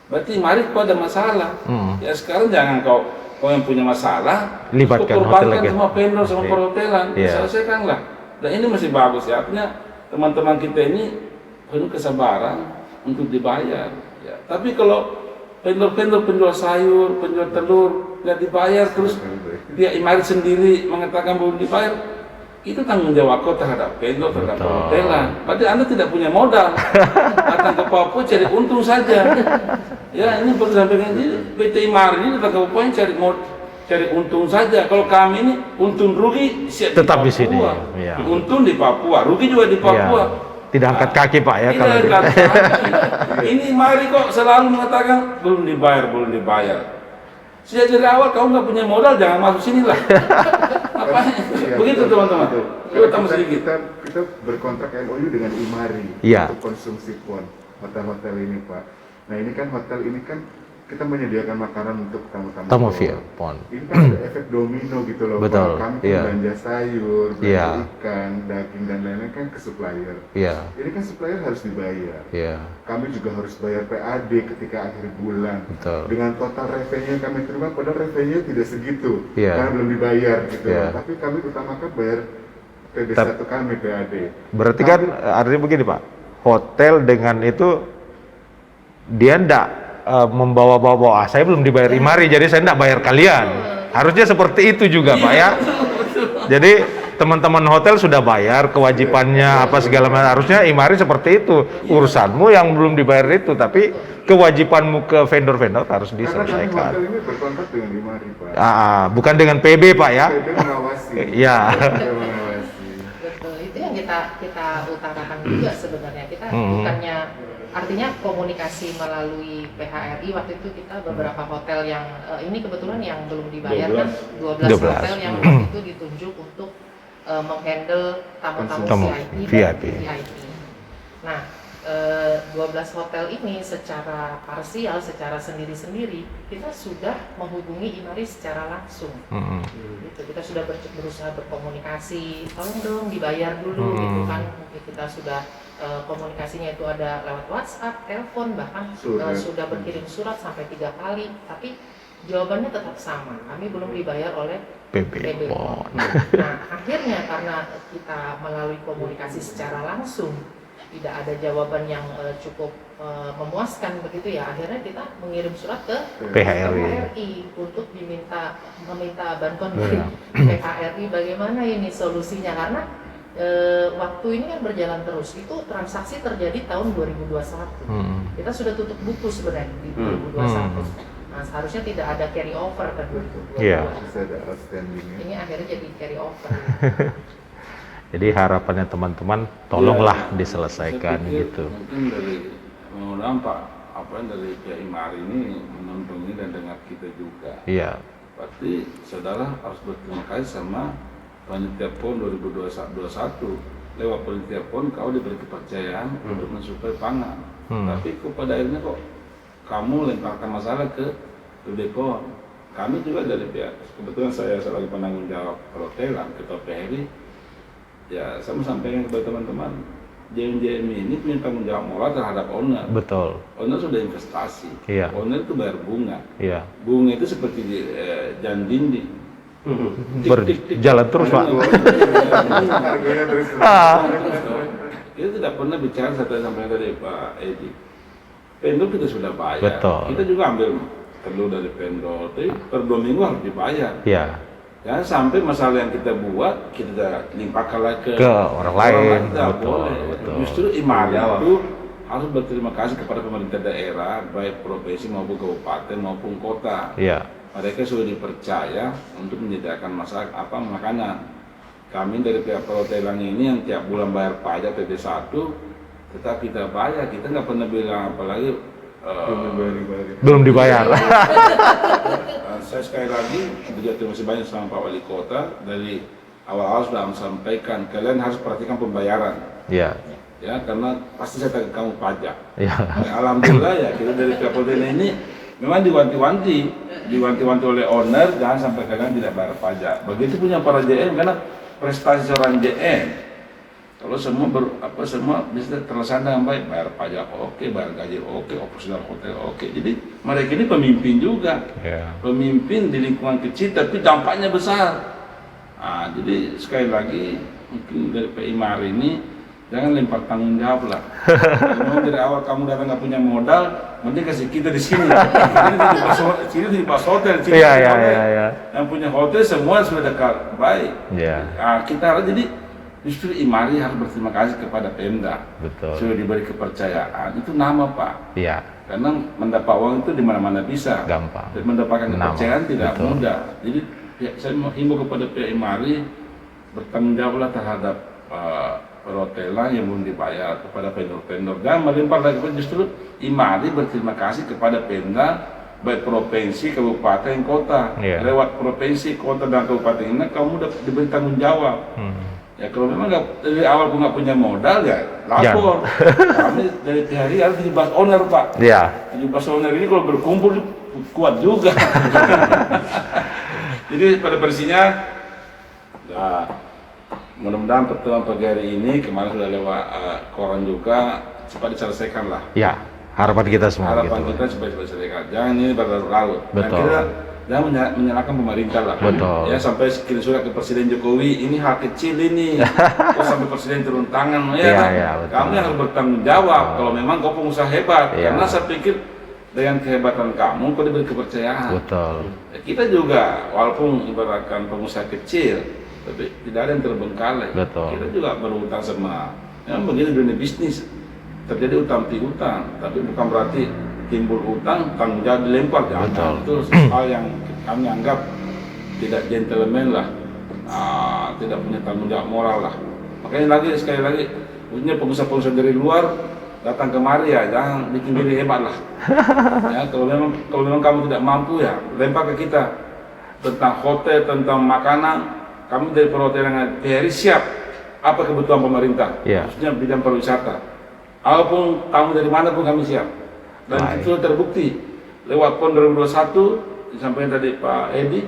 Berarti mari kau ada masalah. Ya sekarang jangan kau yang punya masalah, libatkan hotel lagi. Semua vendor, sama perhotelan, selesaikanlah. Dan ini masih bagus ya, artinya teman-teman kita ini penuh kesabaran untuk dibayar. Ya. Tapi kalau vendor-vendor penjual sayur, penjual telur nggak dibayar, terus dia Imari sendiri mengatakan belum dibayar, itu tanggung jawab kau terhadap vendor, terhadap perhotelan. Berarti Anda tidak punya modal, datang ke Papua cari untung saja. Ya ini perlu sampaikan, PT Imari ini datang ke Papua cari untung saja. Kalau kami ini untung rugi tetap di sini. Ya. Untung di Papua, rugi juga di Papua. Ya. Tidak angkat kaki Pak ya kalau ini Mari kok selalu mengatakan belum dibayar. Sejak dari awal kamu nggak punya modal, jangan masuk sini lah. Apa? Begitu teman-teman. Kita berkontrak MOU dengan Imari untuk konsumsi PON hotel-hotel ini Pak. Nah ini kan hotel ini kan kita menyediakan makanan untuk tamu-tamu PON. Ini kan ada efek domino gitu loh. Betul. Kami belanja sayur, belanja ikan, daging dan lain-lain kan ke supplier. Ini kan supplier harus dibayar. Kami juga harus bayar PAD ketika akhir bulan. Betul. Dengan total revenue yang kami terima, padahal revenue tidak segitu karena belum dibayar gitu. Tapi kami utamakan bayar PB1 kami PAD. Berarti kan artinya begini Pak, hotel dengan itu dia ndak membawa-bawa, saya belum dibayar Imari, jadi saya tidak bayar kalian. Harusnya seperti itu juga Pak ya. Jadi teman-teman hotel sudah bayar kewajibannya apa segala macam. Harusnya Imari seperti itu. Urusanmu yang belum dibayar itu, tapi kewajibanmu ke vendor-vendor harus diselesaikan. Karena hotel ini berkontrak dengan Imari Pak. Bukan dengan PB Pak ya. PB mengawasi. Iya. Betul, itu yang kita utarakan juga sebenarnya. Kita bukannya artinya komunikasi melalui PHRI. Waktu itu kita beberapa hotel yang ini kebetulan yang belum dibayar kan 12 hotel yang waktu itu ditunjuk untuk menghandle tamu-tamu VIP. Nah, 12 hotel ini secara parsial, secara sendiri-sendiri kita sudah menghubungi Imari secara langsung. Gitu. Kita sudah berusaha berkomunikasi, tolong dong dibayar dulu gitu kan. Kita sudah komunikasinya itu ada lewat WhatsApp, telepon, bahkan sudah berkirim surat sampai 3 kali, tapi jawabannya tetap sama, kami belum dibayar oleh PB PON. Nah akhirnya karena kita melalui komunikasi secara langsung tidak ada jawaban yang cukup memuaskan begitu ya, akhirnya kita mengirim surat ke PHRI untuk meminta bantuan dari PHRI bagaimana ini solusinya, karena waktu ini kan berjalan terus. Itu transaksi terjadi tahun 2021. Kita sudah tutup buku sebenarnya di 2021. Nah, seharusnya tidak ada carry over ke 2022. Ini akhirnya jadi carry over. Jadi harapannya teman-teman tolonglah diselesaikan gitu. Mungkin dari nampak apa yang dari pihak Imari ini menonton ini dan dengar kita juga. Berarti saudara harus berterima kasih sama panitia PON 2021. Lewat panitia PON kau diberi kepercayaan untuk mensuplai pangan. Tapi pada akhirnya kok kamu lemparkan masalah ke PB PON. Kami juga dari pihak, kebetulan saya sebagai penanggung jawab perhotelan, ketua PHRI, ya saya mau sampaikan kepada teman-teman, JMJM ini punya tanggung jawab moral terhadap owner. Betul. Owner sudah investasi. Owner itu bayar bunga. Bunga itu seperti jan dinding. Jalan terus Pak. Kita tidak pernah bicara sampai dari Pak Edi. Vendor kita sudah bayar. Betul. Kita juga ambil telur dari vendor, tapi per 2 minggu harus dibayar. Jangan sampai masalah yang kita buat kita limpahkan lagi ke orang lain. Betul. Justru Imari itu harus berterima kasih kepada pemerintah daerah, baik provinsi maupun kabupaten maupun kota. Iya. Mereka sudah dipercaya untuk menyediakan makanan. Kami dari pihak perhotelan ini yang tiap bulan bayar pajak PT1, tetap kita bayar. Kita nggak pernah bilang apalagi belum dibayar. Saya sekali lagi juga terima kasih banyak sama Pak Wali Kota. Dari awal-awal sudah sampaikan kalian harus perhatikan pembayaran. Iya. Ya, karena pasti saya tagih kamu pajak. Iya. Alhamdulillah ya kita dari pihak perhotelan ini memang diwanti-wanti oleh owner jangan sampai kalian tidak bayar pajak. Begitu punya para JM karena prestasi seorang JM. Kalau semua semua bisa terlaksana dengan baik, bayar pajak oke, bayar gaji oke, operasional hotel oke. Jadi mereka ini pemimpin juga, pemimpin di lingkungan kecil tapi dampaknya besar. Nah, jadi sekali lagi mungkin dari PI Mari ini jangan lempar tanggung jawab lah. Kalau dari awal kamu datang nggak punya modal, mending kasih kita di sini. Sini di pas hotel, Iya. Yang punya hotel semua sudah dekat baik. Iya. Nah, kita harus jadi justru Imari harus berterima kasih kepada Pemda. Betul. Sudah diberi kepercayaan. Itu nama Pak. Iya. Karena mendapat uang itu di mana-mana bisa. Gampang. Dan mendapatkan kepercayaan tidak Betul. mudah. Jadi saya menghimbau kepada pihak Imari bertanggung jawablah terhadap perhotelan yang belum dibayar kepada vendor-vendor. Dan melimpah lagi justru Imari berterima kasih kepada Pemda baik provinsi, kabupaten, kota. Lewat provinsi, kota dan kabupaten ini kamu dapat diberi tanggung jawab. Ya kalau memang dari awal aku nggak punya modal ya lapor. Kami dari hari harus 17 owner Pak. Iya. 17 owner ini kalau berkumpul kuat juga. Jadi pada versinya, nah, mudah-mudahan pertemuan pagi hari ini kemarin sudah lewat koran juga cepat diselesaikan lah. Ya, harapan kita semua. Harapan gitu. kita supaya diselesaikan. Jangan ini berlarut-larut. Betul. Dan menyalahkan pemerintah lah. Betul. Ya sampai kirim surat ke Presiden Jokowi, ini hal kecil ini. Kok sampai Presiden turun tangan, ya kan? Betul. Kamu yang harus bertanggung jawab. Kalau memang kau pengusaha hebat, karena saya pikir dengan kehebatan kamu, kau diberi kepercayaan. Betul. Ya, kita juga, walaupun ibaratkan pengusaha kecil, tapi tidak ada yang terbengkalai. Betul. Kita juga berhutang sama. Memang begini dunia bisnis, terjadi utang piutang, tapi bukan berarti timbul utang, tanggung jawab dilempar, jangan. Itu hal yang kami anggap tidak gentleman lah, tidak punya tanggung jawab moral lah. Makanya sekali lagi, punya pengusaha-pengusaha dari luar datang kemari ya, jangan bikin diri hebat lah. Ya, kalau memang kamu tidak mampu ya, lempar ke kita tentang hotel, tentang makanan. Kami dari perhotelan PRI siap apa kebutuhan pemerintah, khususnya bidang pariwisata. Apapun kamu dari mana pun kami siap. Dan itu terbukti lewat PON 2021 disampaikan tadi Pak Edi,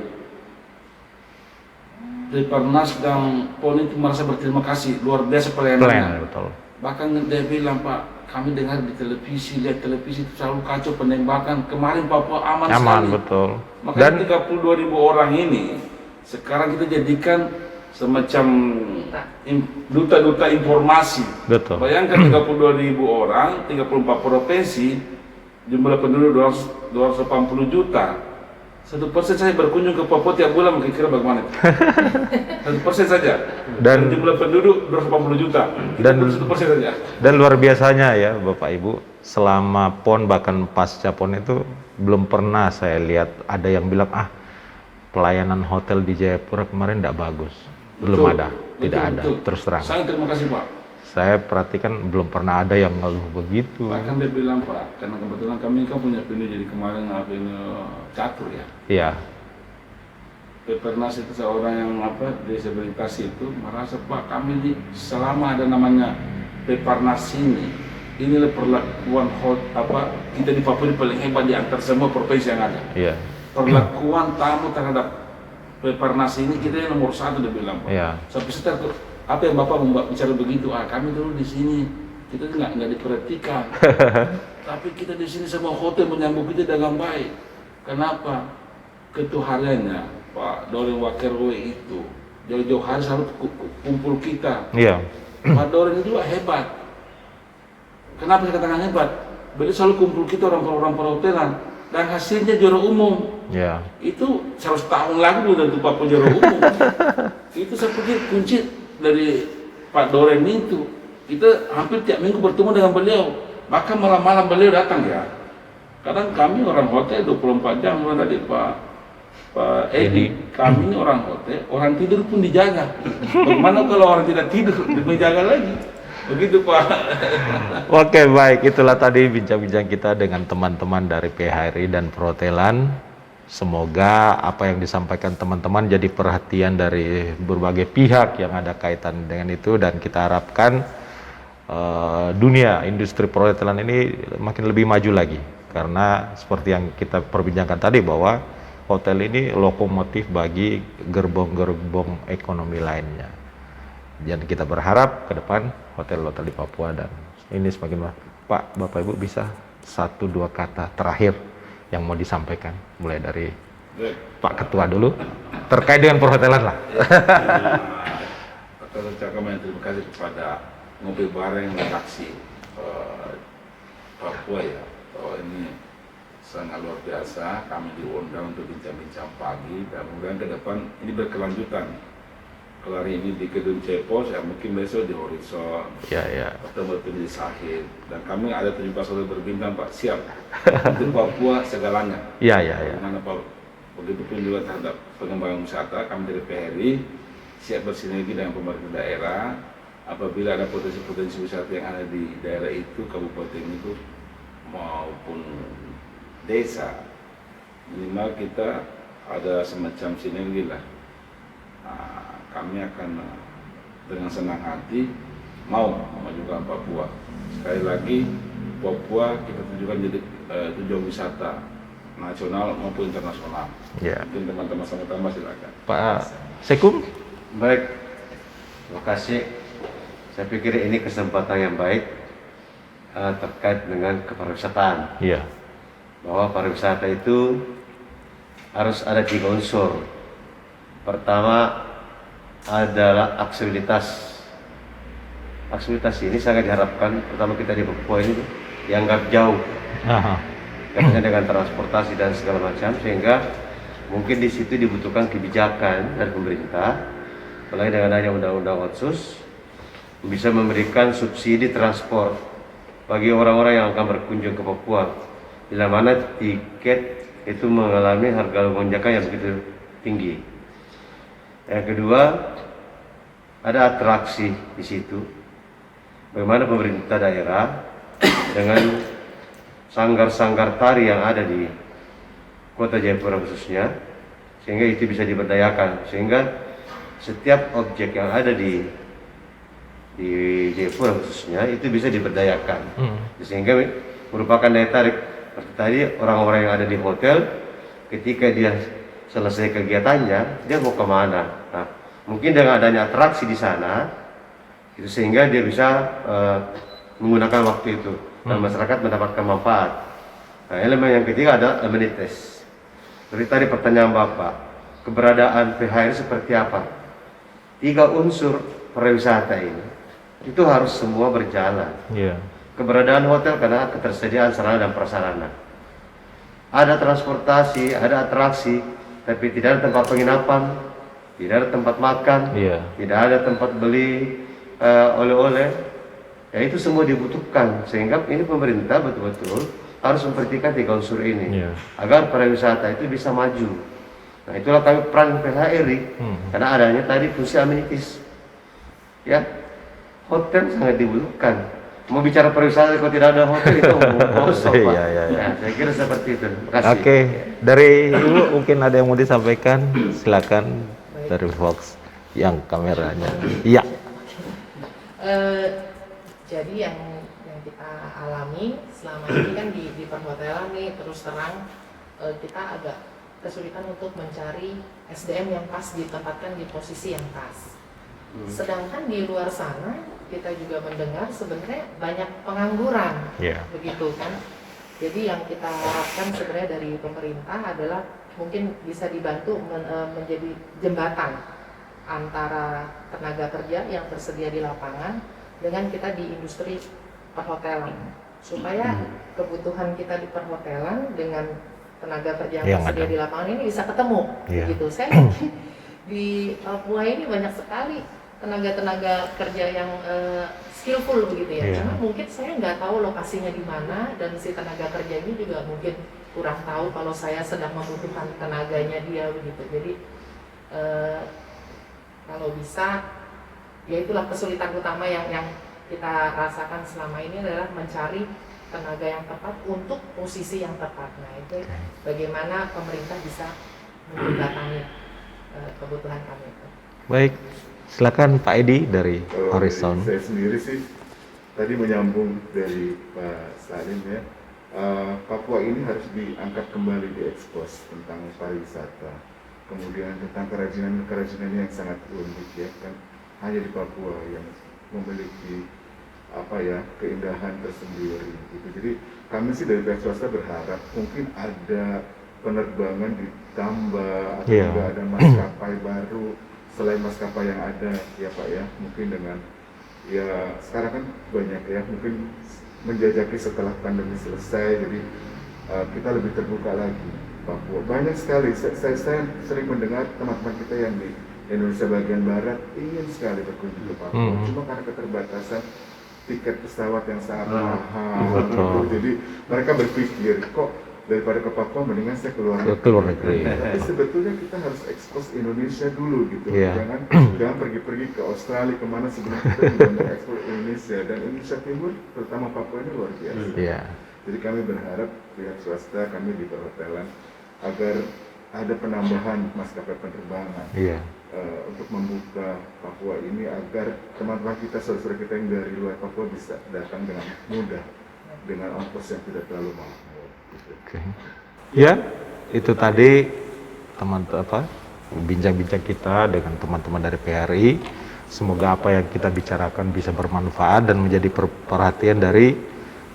Deparnas dan PON itu merasa berterima kasih luar biasa pelayanannya. Bahkan dia bilang Pak, kami dengar di televisi, lihat televisi itu selalu kacau penembakan. Kemarin Papua aman sekali. Betul. Makanya 32.000 orang ini sekarang kita jadikan semacam duta-duta informasi. Betul. Bayangkan 32.000 orang, 34 provinsi, jumlah penduduk 280 juta. 1% saya berkunjung ke Papua tiap bulan, kira-kira bagaimana itu? 1% saja. Dan jumlah penduduk 280 juta. Dan 1% saja. Dan luar biasanya ya Bapak Ibu, selama PON bahkan pasca PON itu belum pernah saya lihat ada yang bilang pelayanan hotel di Jayapura kemarin tidak bagus. Belum ada, tidak ada. Terus terang. Sangat terima kasih Pak. Saya perhatikan belum pernah ada yang ngeluh begitu. Bahkan dia bilang Pak, karena kebetulan kami kan punya pindah jadi kemarin catur ya. Iya. Pepernas itu seorang yang disabilitas itu merasa Pak kami selama ada namanya Pepernas inilah perlakuan kita di Papua ini paling hebat di antara semua provinsi yang ada. Iya. Perlakuan tamu terhadap Pepernas ini kita yang nomor 1 dia bilang Pak. Iya. Sampai setelah apa yang Bapak membuat bicara begitu? Kami dulu di sini kita nggak diperhatikan, tapi kita di sini semua hotel menyambut kita dengan baik. Kenapa? Ketuhariannya Pak Doreng Wakerwe itu jauh-jauh hari selalu kumpul kita. Iya. Pak Doreng itu hebat. Kenapa saya katakan hebat? Beliau selalu kumpul kita orang-orang perhotelan dan hasilnya juara umum. Iya. Itu 100 tahun lagi udah tuh Papua juara umum. Itu saya pikir kunci dari Pak Doreng itu, kita hampir tiap minggu bertemu dengan beliau. Bahkan malam-malam beliau datang ya. Kadang kami orang hotel 24 jam, mulai tadi Pak Edi, kami ini orang hotel, orang tidur pun dijaga. Bagaimana kalau orang tidak tidur, dijaga lagi? Begitu Pak. Oke, baik, itulah tadi bincang-bincang kita dengan teman-teman dari PHRI dan perhotelan. Semoga apa yang disampaikan teman-teman jadi perhatian dari berbagai pihak yang ada kaitan dengan itu, dan kita harapkan dunia industri perhotelan ini makin lebih maju lagi, karena seperti yang kita perbincangkan tadi bahwa hotel ini lokomotif bagi gerbong-gerbong ekonomi lainnya. Dan kita berharap ke depan hotel-hotel di Papua dan ini semakin Pak, Bapak Ibu bisa 1-2 kata terakhir yang mau disampaikan, mulai dari Pak Ketua dulu terkait dengan perhotelan lah. Saya ucapkan terima kasih kepada Ngopi Bareng redaksi Papua ya. Oh, ini sangat luar biasa, kami diundang untuk bincang-bincang pagi dan mudah-mudahan ke depan ini berkelanjutan. Kalau hari ini di Gedung Cepos, ya mungkin besok di Horizon, atau mungkin di Sahid. Dan kami ada 17 hotel berbintang, Pak, siap untuk Papua segalanya. Mana Pak, begitupun juga terhadap pengembangan wisata, kami dari PHRI siap bersinergi dengan pemerintah daerah. Apabila ada potensi-potensi wisata yang ada di daerah itu, kabupaten itu maupun desa, minimal kita ada semacam sinergi lah. Kami akan dengan senang hati mau memajukan Papua. Sekali lagi, Papua kita tujukan jadi tujuan wisata nasional maupun internasional. Mungkin teman-teman sama-sama silakan. Pak Sekum. Baik, terima kasih. Saya pikir ini kesempatan yang baik terkait dengan kepariwisataan. Bahwa pariwisata itu harus ada 3 unsur. Pertama adalah aksesibilitas. Aksesibilitas ini sangat diharapkan, terutama kita di Papua ini dianggap jauh, karena dengan transportasi dan segala macam, sehingga mungkin di situ dibutuhkan kebijakan dari pemerintah, mulai dengan adanya undang-undang Otsus, bisa memberikan subsidi transport bagi orang-orang yang akan berkunjung ke Papua, bila mana tiket itu mengalami harga lonjakan yang begitu tinggi. Yang kedua, ada atraksi di situ. Bagaimana pemerintah daerah dengan sanggar-sanggar tari yang ada di Kota Jayapura khususnya, sehingga itu bisa diberdayakan, sehingga setiap objek yang ada di Jayapura khususnya itu bisa diberdayakan, sehingga merupakan daya tarik. Seperti tadi orang-orang yang ada di hotel, ketika dia selesai kegiatannya, dia mau kemana? Nah, mungkin dengan adanya atraksi di sana, itu sehingga dia bisa menggunakan waktu itu dan masyarakat mendapatkan manfaat. Nah, elemen yang ketiga adalah amenities. Seperti tadi pertanyaan Bapak, keberadaan PHRI seperti apa? 3 unsur pariwisata ini itu harus semua berjalan. Keberadaan hotel karena ketersediaan sarana dan prasarana. Ada transportasi, ada atraksi, tapi tidak ada tempat penginapan, tidak ada tempat makan, tidak ada tempat beli oleh-oleh. Ya itu semua dibutuhkan, sehingga ini pemerintah betul-betul harus memperhatikan 3 unsur ini agar pariwisata itu bisa maju. Nah, itulah kami peran PHRI karena adanya tadi fungsi amenities. Ya, hotel sangat dibutuhkan. Mau bicara pariwisata kalau tidak ada hotel itu kosong, Pak. Nah, saya kira seperti itu. Terima kasih. Oke, dari Ibu mungkin ada yang mau disampaikan, silakan. Dari Fox yang kameranya. Jadi yang kita alami selama ini kan di perhotelan nih, terus terang kita agak kesulitan untuk mencari SDM yang pas, ditempatkan di posisi yang pas. Sedangkan di luar sana kita juga mendengar sebenarnya banyak pengangguran, begitu kan. Jadi yang kita harapkan sebenarnya dari pemerintah adalah mungkin bisa dibantu menjadi jembatan antara tenaga kerja yang tersedia di lapangan dengan kita di industri perhotelan, supaya kebutuhan kita di perhotelan dengan tenaga kerja yang tersedia di lapangan ini bisa ketemu, gitu. Saya di Papua ini banyak sekali tenaga-tenaga kerja yang skillful begitu ya. Cuma mungkin saya nggak tahu lokasinya di mana, dan si tenaga kerja ini juga mungkin kurang tahu kalau saya sedang membutuhkan tenaganya dia begitu. Jadi kalau bisa, ya itulah kesulitan utama yang kita rasakan selama ini adalah mencari tenaga yang tepat untuk posisi yang tepat. Nah itu bagaimana pemerintah bisa menjembatani kebutuhan kami itu. Baik, silakan Pak Edi dari Horizon. Saya sendiri sih tadi menyambung dari Pak Salim ya. Papua ini harus diangkat kembali, diekspos tentang pariwisata, kemudian tentang kerajinan yang sangat unik ya kan, hanya di Papua yang memiliki keindahan tersendiri gitu. Jadi kami sih dari pihak swasta berharap mungkin ada penerbangan ditambah atau juga ada maskapai baru selain maskapai yang ada ya Pak ya, mungkin dengan ya sekarang kan banyak ya, mungkin menjajaki setelah pandemi selesai, jadi kita lebih terbuka lagi Papua. Banyak sekali, saya sering mendengar teman-teman kita yang di Indonesia bagian barat ingin sekali berkunjung ke Papua, cuma karena keterbatasan tiket pesawat yang sangat mahal gitu. Jadi mereka berpikir kok daripada ke Papua mendingan saya keluar negeri. Tapi sebetulnya kita harus ekspos Indonesia dulu gitu. Jangan pergi-pergi ke Australia kemana sebelum kita juga ekspos Indonesia. Dan Indonesia Timur terutama Papua ini luar biasa. Jadi kami berharap pihak swasta, kami di perhotelan agar ada penambahan maskapai penerbangan untuk membuka Papua ini agar teman-teman kita, saudara kita yang dari luar Papua bisa datang dengan mudah dengan ongkos yang tidak terlalu mahal. Ya, itu tadi bincang-bincang kita dengan teman-teman dari PRI. Semoga apa yang kita bicarakan bisa bermanfaat dan menjadi perhatian dari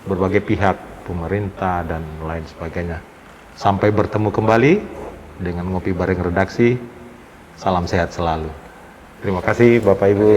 berbagai pihak, pemerintah dan lain sebagainya. Sampai bertemu kembali dengan Ngopi Bareng Redaksi. Salam sehat selalu. Terima kasih Bapak Ibu.